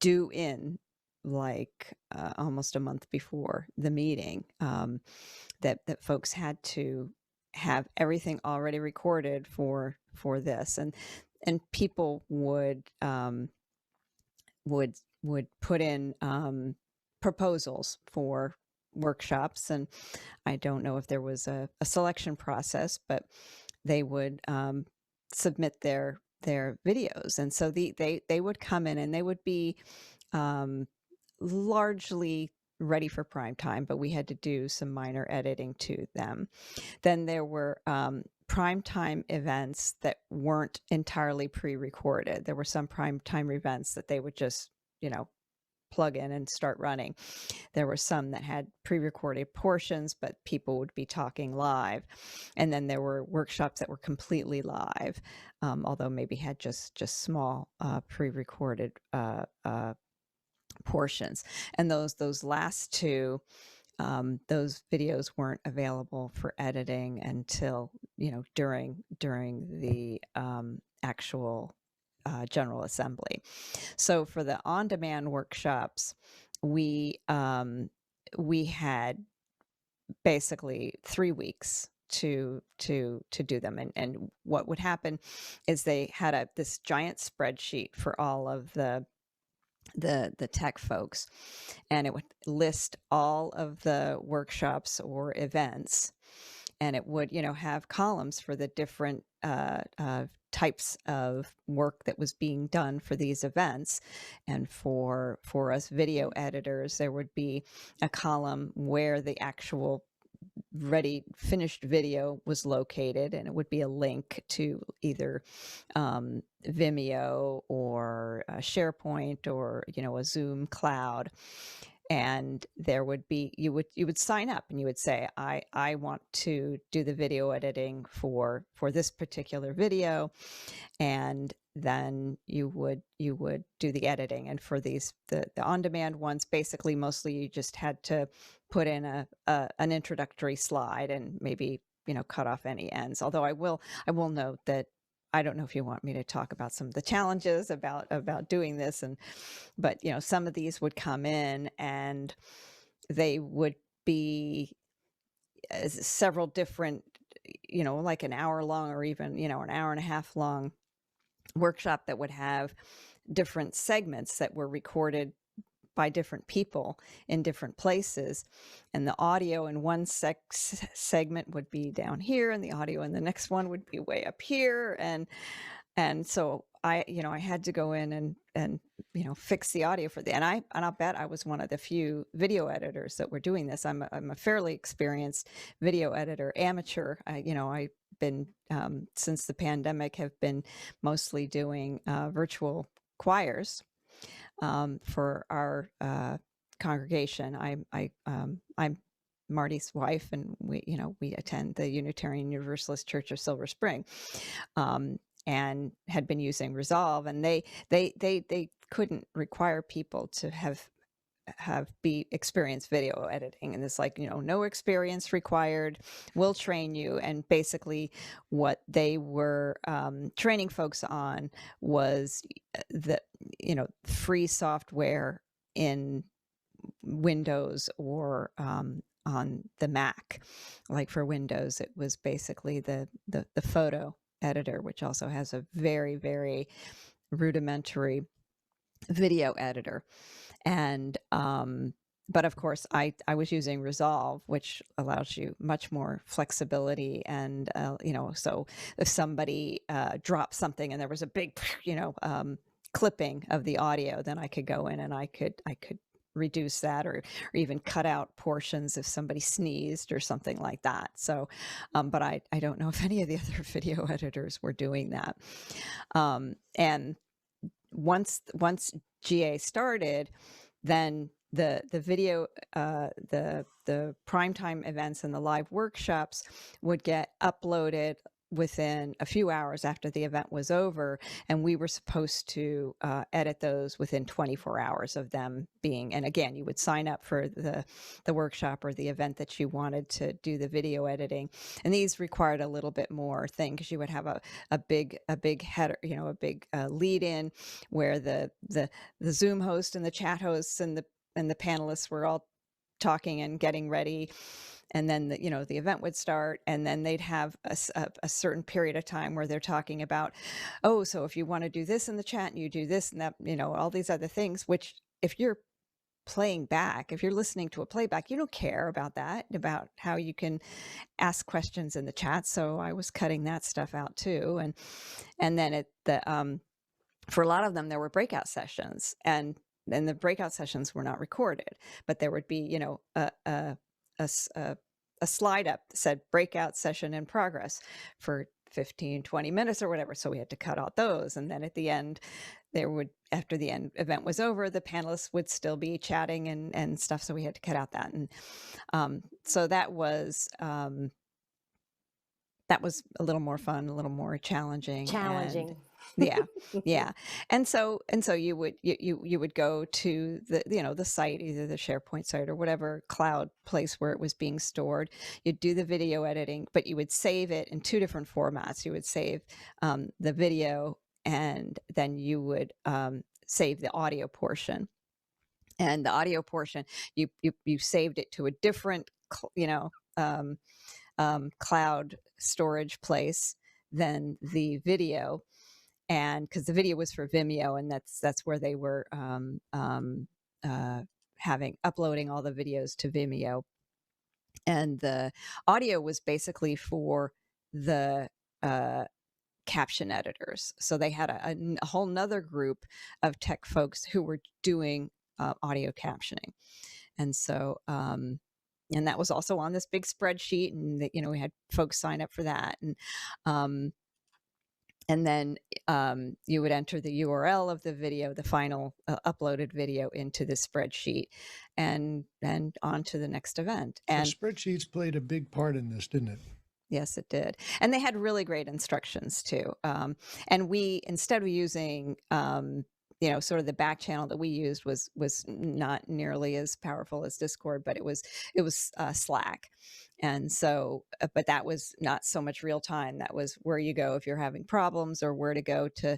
due in like almost a month before the meeting, that folks had to have everything already recorded for this, and people would put in proposals for workshops, and I don't know if there was a selection process, but they would submit their videos, and so they would come in and they would be largely ready for prime time, but we had to do some minor editing to them. Then there were prime time events that weren't entirely pre-recorded. There were some prime time events that they would just, plug in and start running. There were some that had pre-recorded portions, but people would be talking live. And then there were workshops that were completely live, although maybe had just small pre-recorded portions. And those last two, those videos weren't available for editing until during the actual General Assembly. So for the on-demand workshops, we had basically 3 weeks to do them, and what would happen is they had this giant spreadsheet for all of the tech folks, and it would list all of the workshops or events, and it would have columns for the different types of work that was being done for these events. And for us video editors, there would be a column where the actual finished video was located, and it would be a link to either Vimeo or SharePoint or a Zoom cloud. And there would be, you would sign up and you would say, I want to do the video editing for this particular video, and then you would do the editing. And for the on-demand ones, basically mostly you just had to put in an introductory slide and maybe cut off any ends. Although I will note that I don't know if you want me to talk about some of the challenges about doing this, but some of these would come in and they would be several different, like an hour long or even an hour and a half long workshop that would have different segments that were recorded by different people in different places, and the audio in one segment would be down here, and the audio in the next one would be way up here, and so I had to go in and fix the audio for and I'll bet I was one of the few video editors that were doing this. I'm a fairly experienced video editor, amateur. I've been since the pandemic have been mostly doing virtual choirs for our congregation. I'm Marty's wife, and we attend the Unitarian Universalist Church of Silver Spring, and had been using Resolve, and they couldn't require people to be experienced video editing, and it's like no experience required, we'll train you. And basically what they were training folks on was the free software in Windows or on the Mac. Like for Windows, it was basically the photo editor, which also has a very, very rudimentary video editor. And but of course, I was using Resolve, which allows you much more flexibility. And so if somebody dropped something and there was a big clipping of the audio, then I could go in and I could reduce that, or even cut out portions if somebody sneezed or something like that. So but I don't know if any of the other video editors were doing that. And once GA started, then the video, the primetime events and the live workshops would get uploaded within a few hours after the event was over, and we were supposed to edit those within 24 hours of them being. And again, you would sign up for the workshop or the event that you wanted to do the video editing, and these required a little bit more thing, because you would have a big header, a big lead in, where the Zoom host and the chat hosts and the panelists were all talking and getting ready, and then the event would start, and then they'd have a certain period of time where they're talking about, oh, so if you want to do this in the chat and you do this and that, all these other things, which if you're playing back, if you're listening to a playback, you don't care about that, about how you can ask questions in the chat. So I was cutting that stuff out too. And then for a lot of them, there were breakout sessions, and the breakout sessions were not recorded, but there would be, a slide up that said breakout session in progress for 15, 20 minutes or whatever. So we had to cut out those. And then at the end, after the event was over, the panelists would still be chatting and stuff. So we had to cut out that. And so that was a little more fun, a little more challenging. Yeah. And so you would go to the site, either the SharePoint site or whatever cloud place where it was being stored. You'd do the video editing, but you would save it in two different formats. You would save the video, and then you would save the audio portion. And the audio portion, you saved it to a different cloud storage place than the video. And because the video was for Vimeo, and that's where they were uploading all the videos to Vimeo, and the audio was basically for the caption editors. So they had a whole nother group of tech folks who were doing audio captioning, and so and that was also on this big spreadsheet, and we had folks sign up for that, and then you would enter the URL of the video, the final uploaded video, into the spreadsheet, and on to the next event. So and spreadsheets played a big part in this, didn't it? Yes, it did. And they had really great instructions too. And we, instead of using, sort of the back channel that we used was not nearly as powerful as Discord, but it was Slack. And so, but that was not so much real time. That was where you go if you're having problems, or where to go to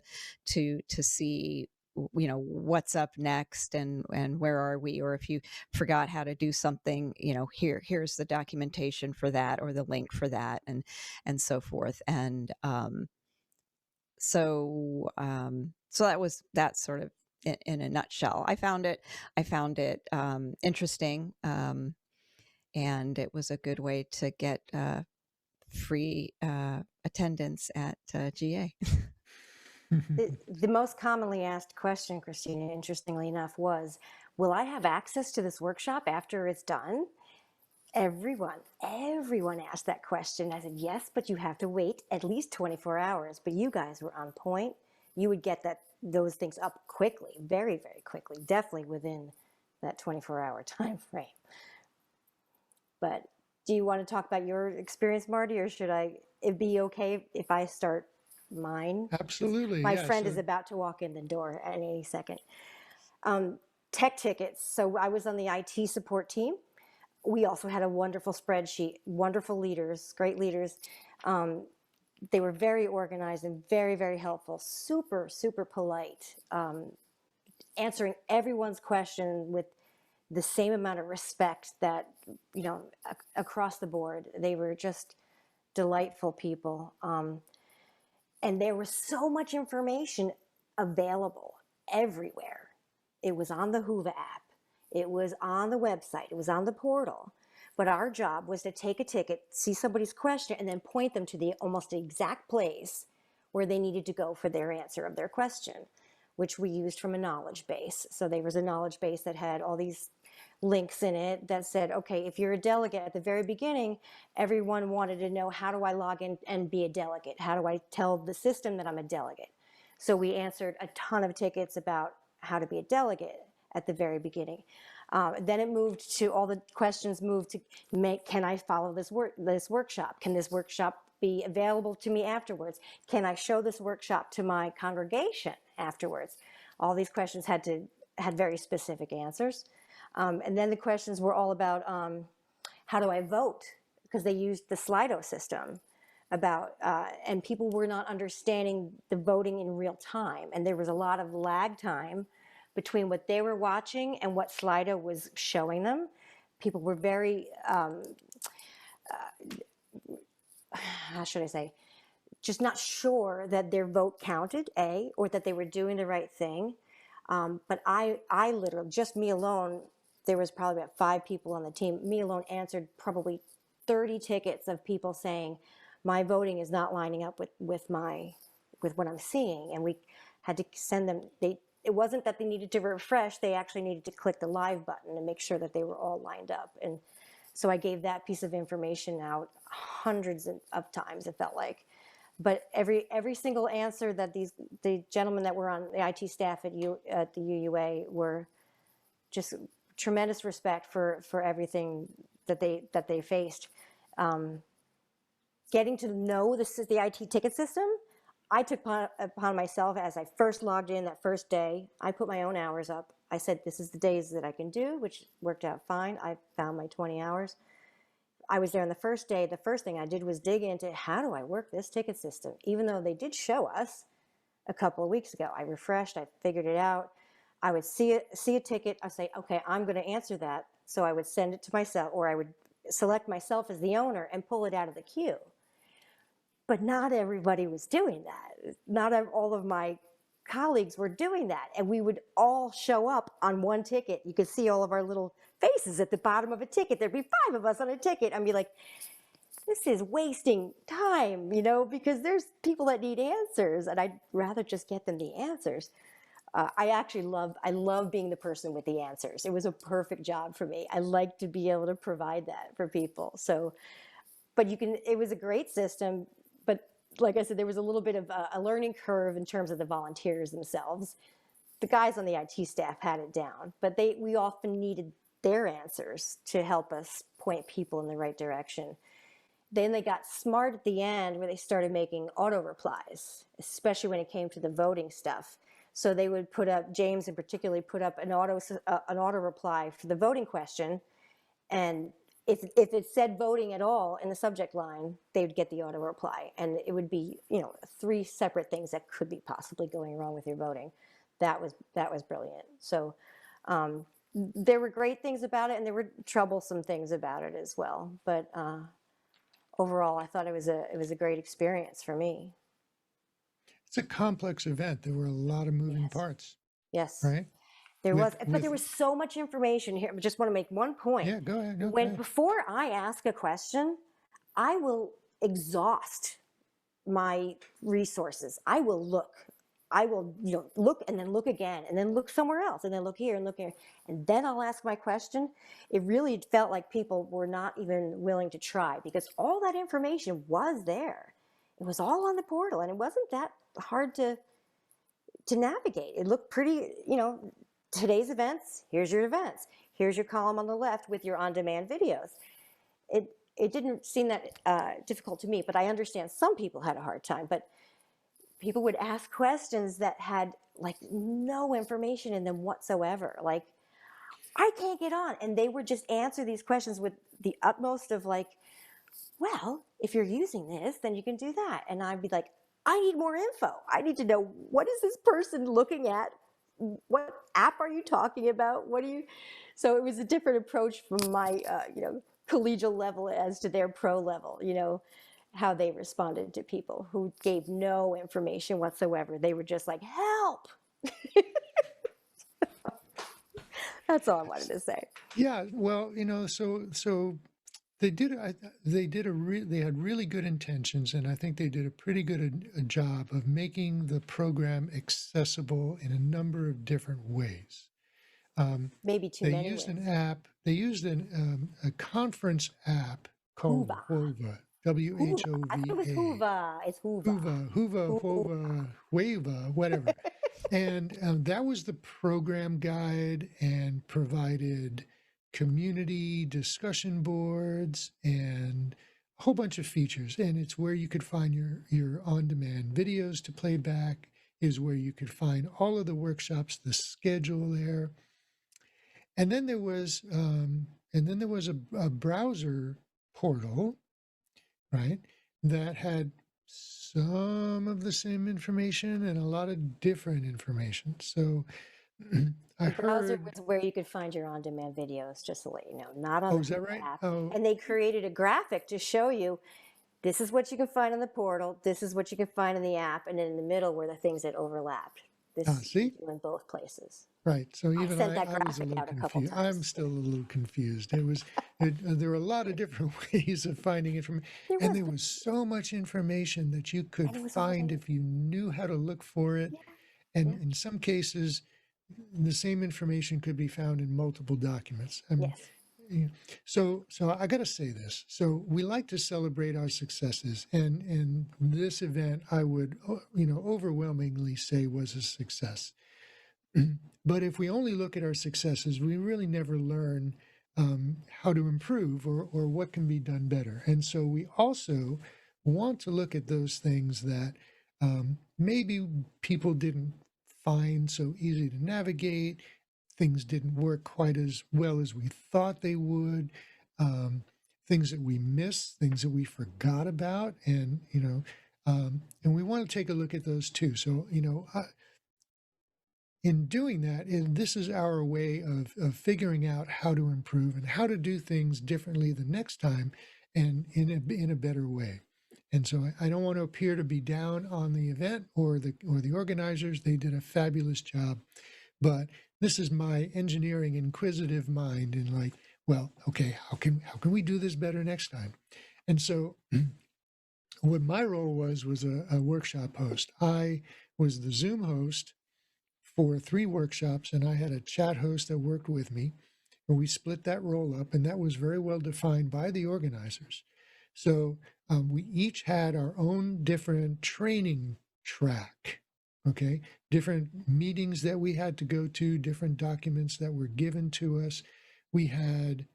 see, what's up next, and where are we, or if you forgot how to do something, here's the documentation for that, or the link for that, and so forth. And so that was that sort of in a nutshell. I found it interesting, and it was a good way to get free attendance at GA. The most commonly asked question, Christina, interestingly enough, was, will I have access to this workshop after it's done? Everyone asked that question. I said, yes, but you have to wait at least 24 hours. But you guys were on point. You would get those things up quickly, very, very quickly, definitely within that 24-hour time frame. But do you want to talk about your experience, Marty, or should it be okay if I start mine? Absolutely. My yeah, friend so- is about to walk in the door at any second. Tech tickets. So I was on the IT support team. We also had a wonderful spreadsheet, wonderful leaders, great leaders. They were very organized and very, very helpful, super, super polite, answering everyone's question with the same amount of respect that, across the board. They were just delightful people. And there was so much information available everywhere. It was on the Hoover app. It was on the website. It was on the portal. But our job was to take a ticket, see somebody's question, and then point them to the almost exact place where they needed to go for their answer of their question, which we used from a knowledge base. So there was a knowledge base that had all these links in it that said, okay, if you're a delegate at the very beginning, everyone wanted to know, how do I log in and be a delegate? How do I tell the system that I'm a delegate? So we answered a ton of tickets about how to be a delegate at the very beginning. Then it moved to, all the questions moved to can I follow this workshop? Can this workshop be available to me afterwards? Can I show this workshop to my congregation afterwards? All these questions had very specific answers. And then the questions were all about how do I vote? Because they used the Slido system and people were not understanding the voting in real time. And there was a lot of lag time between what they were watching and what Slido was showing them. People were very, how should I say, just not sure that their vote counted, or that they were doing the right thing. But I literally, just me alone, there was probably about 5 people on the team. Me alone answered probably 30 tickets of people saying, my voting is not lining up with what I'm seeing. And we had to send them, it wasn't that they needed to refresh, they actually needed to click the live button and make sure that they were all lined up. And so I gave that piece of information out hundreds of times, it felt like. But every single answer that the gentlemen that were on the IT staff at the UUA were just tremendous respect for everything that they faced. Getting to know the IT ticket system, I took upon myself as I first logged in that first day. I put my own hours up. I said, this is the days that I can do, which worked out fine. I found my 20 hours. I was there on the first day. The first thing I did was dig into, how do I work this ticket system? Even though they did show us a couple of weeks ago. I refreshed, I figured it out. I would see a ticket, I'd say, okay, I'm going to answer that. So I would send it to myself, or I would select myself as the owner and pull it out of the queue. But not everybody was doing that. Not all of my colleagues were doing that. And we would all show up on one ticket. You could see all of our little faces at the bottom of a ticket. There'd be 5 of us on a ticket. I'd be like, this is wasting time, because there's people that need answers, and I'd rather just get them the answers. I love being the person with the answers. It was a perfect job for me. I like to be able to provide that for people. So, but it was a great system. But like I said, there was a little bit of a learning curve in terms of the volunteers themselves. The guys on the IT staff had it down, but we often needed their answers to help us point people in the right direction. Then they got smart at the end where they started making auto replies, especially when it came to the voting stuff. So they would put up, James in particular, put up an auto reply for the voting question. And if it said voting at all in the subject line, they would get the auto reply. And it would be, 3 separate things that could be possibly going wrong with your voting. That was brilliant. So there were great things about it, and there were troublesome things about it as well. But overall, I thought it was a great experience for me. It's a complex event. There were a lot of moving parts, Yes, right? there was, but there was so much information here. I just want to make one point. Yeah, go ahead. No, go ahead. Before I ask a question, I will exhaust my resources. I will look, look and then look again, and then look somewhere else, and then look here and look here, and then I'll ask my question. It really felt like people were not even willing to try, because all that information was there. It was all on the portal, and it wasn't that hard to navigate. It looked pretty, today's events, here's your events. Here's your column on the left with your on-demand videos. It didn't seem that difficult to me, but I understand some people had a hard time. But people would ask questions that had no information in them whatsoever. Like, I can't get on. And they would just answer these questions with the utmost of well, if you're using this, then you can do that. And I'd be like, I need more info. I need to know, what is this person looking at? What app are you talking about? So it was a different approach from my, collegial level as to their pro level, how they responded to people who gave no information whatsoever. They were just like, help. That's all I wanted to say. Yeah, well, so they did. They had really good intentions, and I think they did a pretty good a job of making the program accessible in a number of different ways. Maybe too They many used ways. an app. They used a conference app called Hoover. Whova, Hoover. I thought it was WHOVA. Hoover. It's Hoover. Hoover, Wava, whatever. And that was the program guide and provided community discussion boards and a whole bunch of features. And it's where you could find your on-demand videos to play back, is where you could find all of the workshops, the schedule there. And then there was a browser portal, right, that had some of the same information and a lot of different information. So I The browser heard, was where you could find your on-demand videos, just to let you know, not on oh, the is that Hoover right? app. Oh, And they created a graphic to show you this is what you can find on the portal, this is what you can find in the app, and then in the middle were the things that overlapped. This you see, can do in both places. right. So I even sent that I was a graphic little out a couple confused. I'm times. still a little confused. There were a lot of different ways of finding information, There and was, there was so much information that you could and it was all find there. if you knew how to look for it. Yeah, And yeah, in some cases, the same information could be found in multiple documents. I mean, yes. yeah. So I got to say this. So we like to celebrate our successes, and this event I would overwhelmingly say was a success. But if we only look at our successes, we really never learn how to improve or what can be done better. And so we also want to look at those things that maybe people didn't find so easy to navigate, things didn't work quite as well as we thought they would, things that we missed, things that we forgot about, and we want to take a look at those too. So in doing that, this is our way of figuring out how to improve and how to do things differently the next time and in a better way. And so I don't want to appear to be down on the event or the organizers. They did a fabulous job. But this is my engineering inquisitive mind and like, well, okay, how can we do this better next time? And so what my role was a workshop host. I was the Zoom host for 3 workshops, and I had a chat host that worked with me, and we split that role up, and that was very well defined by the organizers. So we each had our own different training track, okay, different meetings that we had to go to, different documents that were given to us. We had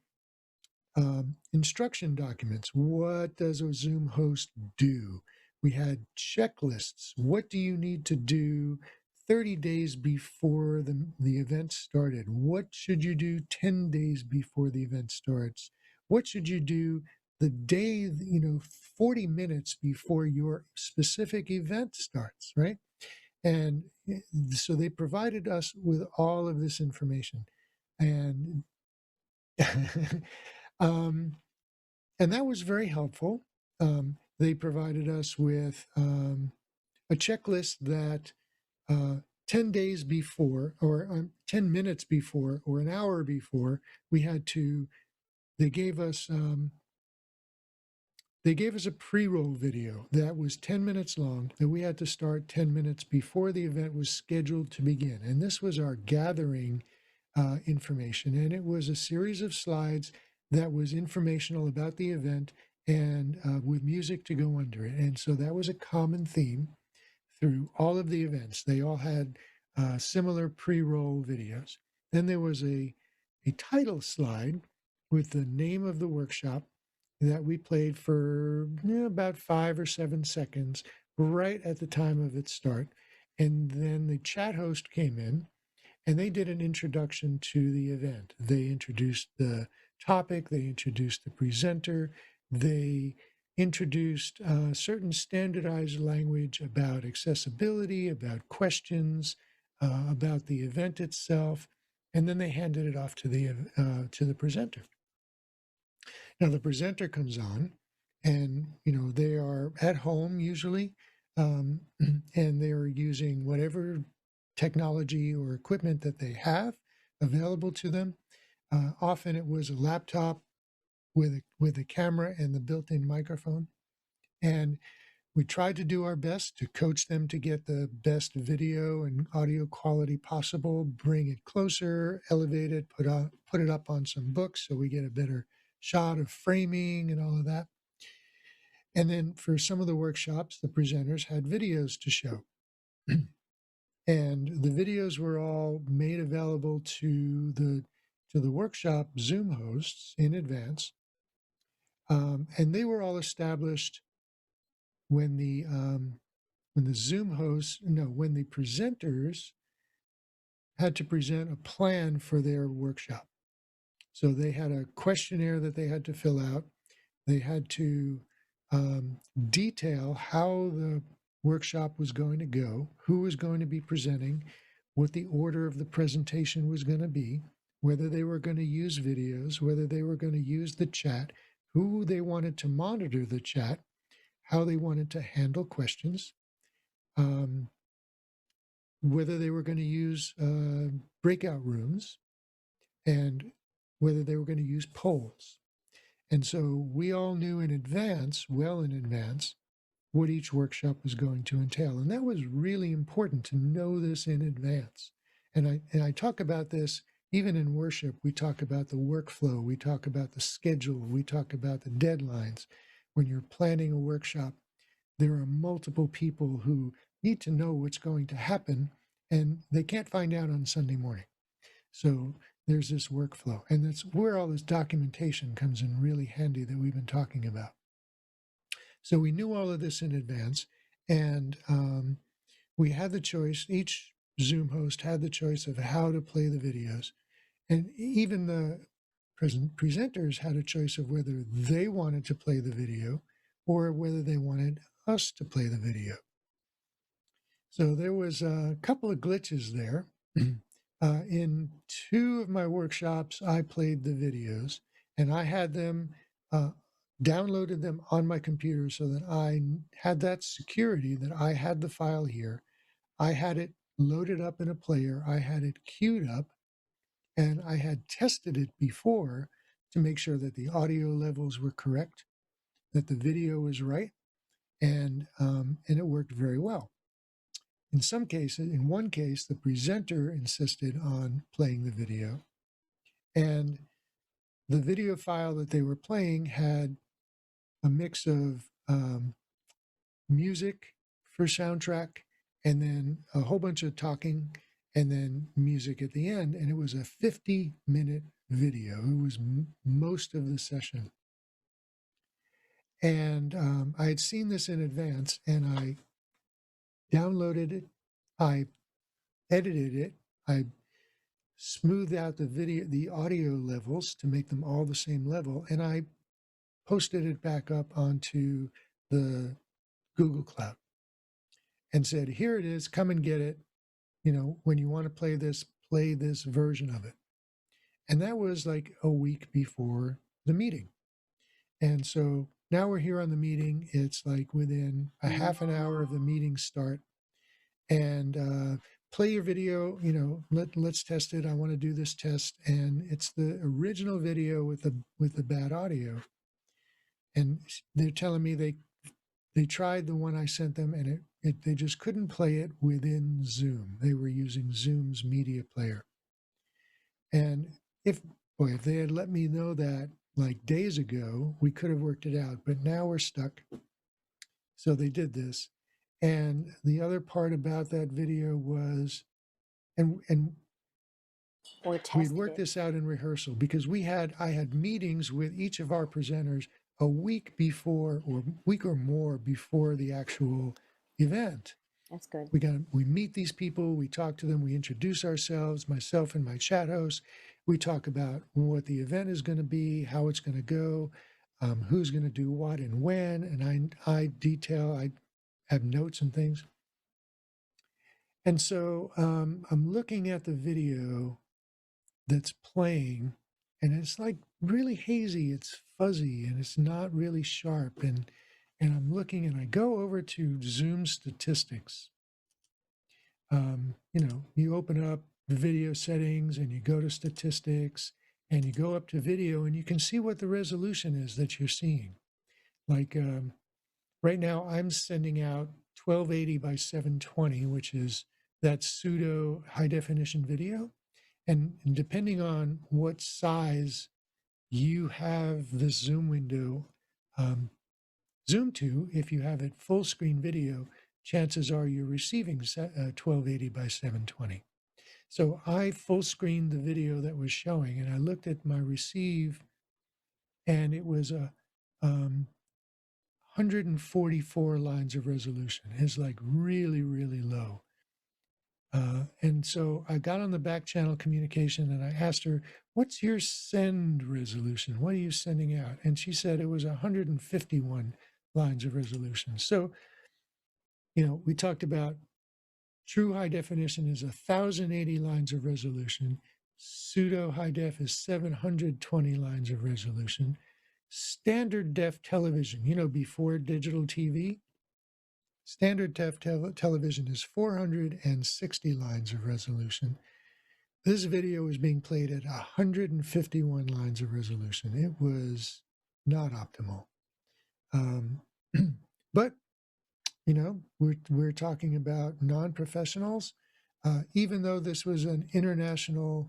instruction documents. What does a Zoom host do? We had checklists. What do you need to do 30 days before the event started? What should you do 10 days before the event starts? What should you do the day, 40 minutes before your specific event starts, right? And so they provided us with all of this information. And and that was very helpful. They provided us with a checklist that 10 days before, or 10 minutes before, or an hour before, they gave us a pre-roll video that was 10 minutes long that we had to start 10 minutes before the event was scheduled to begin. And this was our gathering information. And it was a series of slides that was informational about the event and with music to go under it. And so that was a common theme through all of the events. They all had similar pre-roll videos. Then there was a title slide with the name of the workshop that we played for about 5 or 7 seconds right at the time of its start. And then the chat host came in and they did an introduction to the event. They introduced the topic, they introduced the presenter, they introduced certain standardized language about accessibility, about questions, about the event itself, and then they handed it off to the presenter. Now the presenter comes on, and they are at home usually, and they are using whatever technology or equipment that they have available to them. Often it was a laptop with a camera and the built-in microphone. And we tried to do our best to coach them to get the best video and audio quality possible, bring it closer, elevate it, put it up on some books so we get a better shot of framing and all of that. And then for some of the workshops, the presenters had videos to show. And the videos were all made available to the workshop Zoom hosts in advance. And they were all established when the presenters had to present a plan for their workshop. So they had a questionnaire that they had to fill out. They had to detail how the workshop was going to go, who was going to be presenting, what the order of the presentation was going to be, whether they were going to use videos, whether they were going to use the chat, who they wanted to monitor the chat, how they wanted to handle questions, whether they were going to use breakout rooms, and whether they were going to use polls. And so we all knew in advance, well in advance, what each workshop was going to entail. And that was really important to know this in advance. And I talk about this even in worship. We talk about the workflow, we talk about the schedule, we talk about the deadlines. When you're planning a workshop, there are multiple people who need to know what's going to happen, and they can't find out on Sunday morning. So there's this workflow, and that's where all this documentation comes in really handy that we've been talking about. So we knew all of this in advance, and we had the choice. Each Zoom host had the choice of how to play the videos, and even the presenters had a choice of whether they wanted to play the video or whether they wanted us to play the video. So there was a couple of glitches there. In two of my workshops, I played the videos, and I had them downloaded them on my computer so that I had that security that I had the file here. I had it loaded up in a player. I had it queued up, and I had tested it before to make sure that the audio levels were correct, that the video was right, and it worked very well. In some cases, in one case, the presenter insisted on playing the video, and the video file that they were playing had a mix of music for soundtrack, and then a whole bunch of talking, and then music at the end. And it was a 50-minute video. It was most of the session. And I had seen this in advance, and I downloaded it, I edited it, I smoothed out the audio levels to make them all the same level, and I posted it back up onto the Google Cloud and said, here it is, come and get it. When you want to play this version of it. And that was like a week before the meeting. And so now we're here on the meeting. It's like within a half an hour of the meeting start. And play your video, let's test it. I want to do this test. And it's the original video with the bad audio. And they're telling me they tried the one I sent them, and they just couldn't play it within Zoom. They were using Zoom's media player. And if they had let me know that like days ago, we could have worked it out, but now we're stuck. So they did this. And the other part about that video was, and we'd worked this out in rehearsal, because I had meetings with each of our presenters a week before, or week or more before the actual event. That's good. We meet these people, we talk to them, we introduce ourselves, myself and my chat host. We talk about what the event is going to be, how it's going to go, who's going to do what and when, and I have notes and things. And so I'm looking at the video that's playing, and it's like really hazy, it's fuzzy, and it's not really sharp. And I'm looking, and I go over to Zoom statistics. You open up the video settings and you go to statistics and you go up to video and you can see what the resolution is that you're seeing. Like right now, I'm sending out 1280 by 720, which is that pseudo high definition video. And depending on what size you have this Zoom window zoomed to, if you have it full screen video, chances are you're receiving 1280 by 720. So I full screened the video that was showing, and I looked at my receive, and it was a 144 lines of resolution. It's like really, really low. And so I got on the back channel communication and I asked her, what's your send resolution? What are you sending out? And she said it was 151 lines of resolution. So, we talked about true high definition is 1,080 lines of resolution. Pseudo high def is 720 lines of resolution. Standard def television, before digital TV, standard def television is 460 lines of resolution. This video is being played at 151 lines of resolution. It was not optimal. But, we're talking about non-professionals. Even though this was an international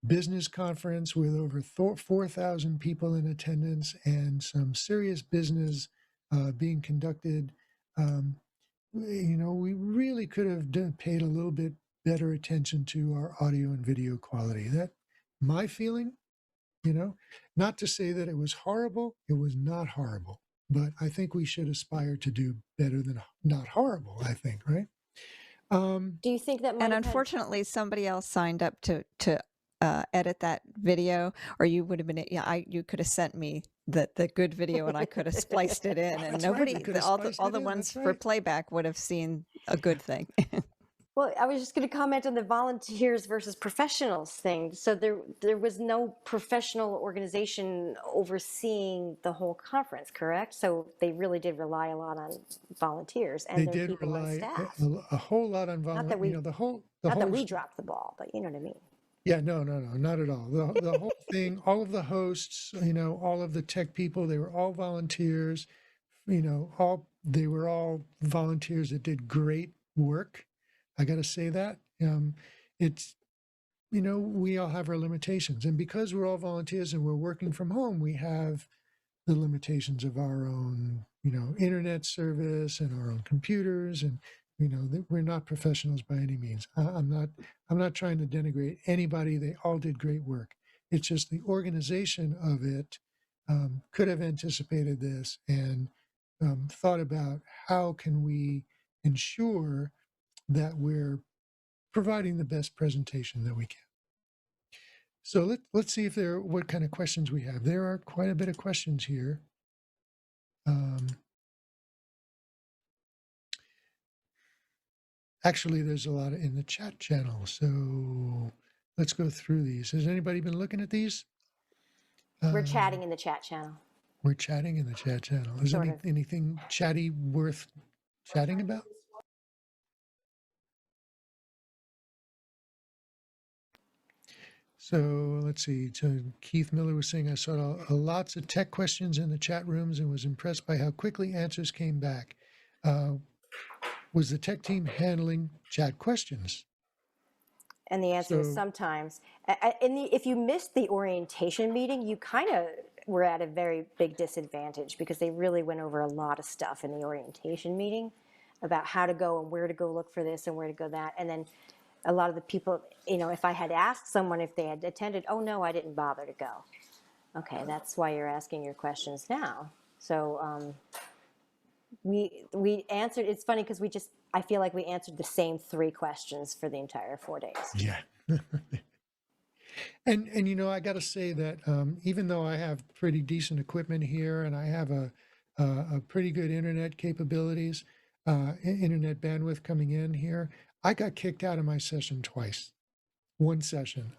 business conference with over 4,000 people in attendance and some serious business being conducted, we really could have paid a little bit better attention to our audio and video quality. That my feeling, not to say that it was horrible, it was not horrible, but I think we should aspire to do better than not horrible, I think, right? Do you think that might And have had- unfortunately, somebody else signed up to edit that video, or you would have been, you could have sent me the good video and I could have spliced it in, and That's right, nobody, we could have all spliced the it in, ones that's for right. playback would have seen a good thing. Well, I was just going to comment on the volunteers versus professionals thing. So there was no professional organization overseeing the whole conference, correct? So they really did rely a lot on volunteers and They their did people on rely staff. a whole lot on Not volunteers. that we, The not that whole we dropped the ball, but you know what I mean. Yeah, no, not at all. The whole thing, all of the hosts, all of the tech people, they were all volunteers. They were all volunteers that did great work. I got to say that. It's we all have our limitations, and because we're all volunteers and we're working from home, we have the limitations of our own, internet service and our own computers, and that we're not professionals by any means. I'm not trying to denigrate anybody. They all did great work. It's just the organization of it could have anticipated this and thought about how can we ensure that we're providing the best presentation that we can. So let's see what kind of questions we have. There are quite a bit of questions here. Actually, there's a lot in the chat channel. So let's go through these. Has anybody been looking at these? We're chatting in the chat channel. We're chatting in the chat channel. Is Sort of. anything chatty worth chatting about? So let's see. So Keith Miller was saying, I saw lots of tech questions in the chat rooms and was impressed by how quickly answers came back. Was the tech team handling chat questions? And the answer is So- sometimes. If you missed the orientation meeting, you kind of were at a very big disadvantage because they really went over a lot of stuff in the orientation meeting about how to go and where to go look for this and where to go that. And then a lot of the people, if I had asked someone if they had attended, oh no, I didn't bother to go. Okay, that's why you're asking your questions now. So we answered, it's funny because I feel like we answered the same 3 questions for the entire 4 days. Yeah. And I got to say that even though I have pretty decent equipment here and I have a pretty good internet capabilities, internet bandwidth coming in here, I got kicked out of my session twice. One session,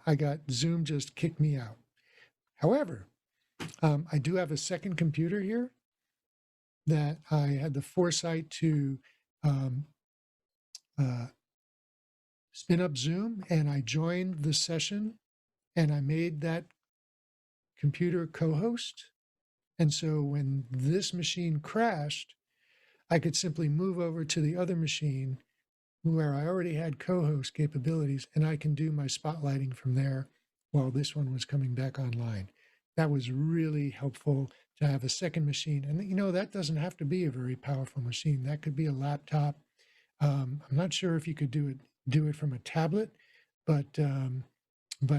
Zoom just kicked me out. However, I do have a second computer here that I had the foresight to spin up Zoom and I joined the session and I made that computer co-host. And so when this machine crashed, I could simply move over to the other machine where I already had co-host capabilities, and I can do my spotlighting from there while this one was coming back online. That was really helpful to have a second machine. And that doesn't have to be a very powerful machine. That could be a laptop. I'm not sure if you could do it from a tablet, but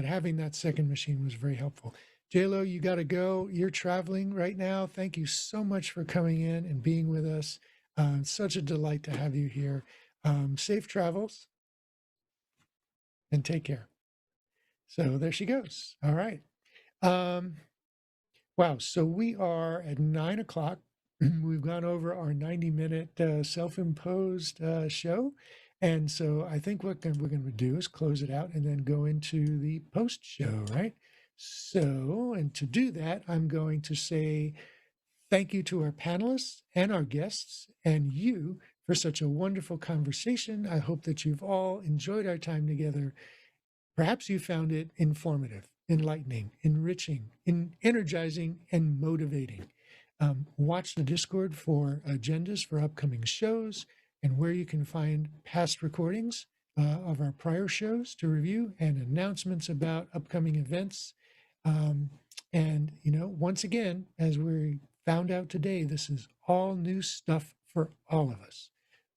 having that second machine was very helpful. JLo, you got to go. You're traveling right now. Thank you so much for coming in and being with us. Such a delight to have you here. Safe travels and take care. So there she goes. All right. Wow. So we are at 9 o'clock. We've gone over our 90-minute self-imposed show. And so I think what we're going to do is close it out and then go into the post show, right? So, and to do that, I'm going to say thank you to our panelists and our guests and you for such a wonderful conversation. I hope that you've all enjoyed our time together. Perhaps you found it informative, enlightening, enriching, energizing, and motivating. Watch the Discord for agendas for upcoming shows and where you can find past recordings of our prior shows to review and announcements about upcoming events. And, once again, as we found out today, this is all new stuff for all of us.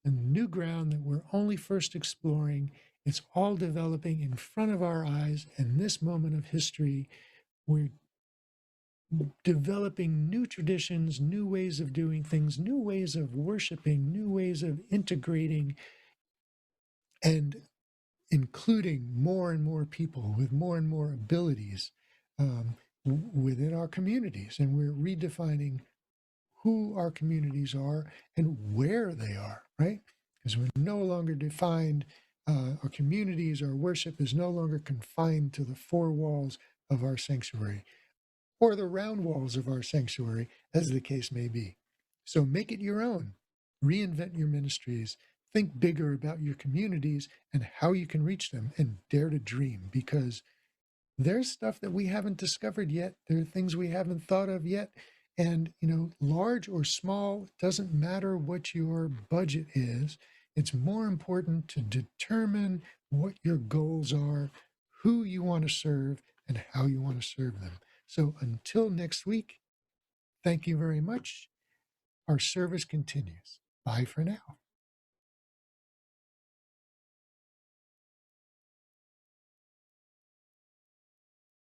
The new ground that we're only first exploring. It's all developing in front of our eyes. And this moment of history, we're developing new traditions, new ways of doing things, new ways of worshiping, new ways of integrating, and including more and more people with more and more abilities within our communities. And we're redefining who our communities are and where they are, right? Because we're no longer defined, our communities, our worship is no longer confined to the four walls of our sanctuary or the round walls of our sanctuary, as the case may be. So make it your own. Reinvent your ministries. Think bigger about your communities and how you can reach them, and dare to dream, because there's stuff that we haven't discovered yet. There are things we haven't thought of yet. And, large or small, it doesn't matter what your budget is. It's more important to determine what your goals are, who you want to serve, and how you want to serve them. So until next week, thank you very much. Our service continues. Bye for now.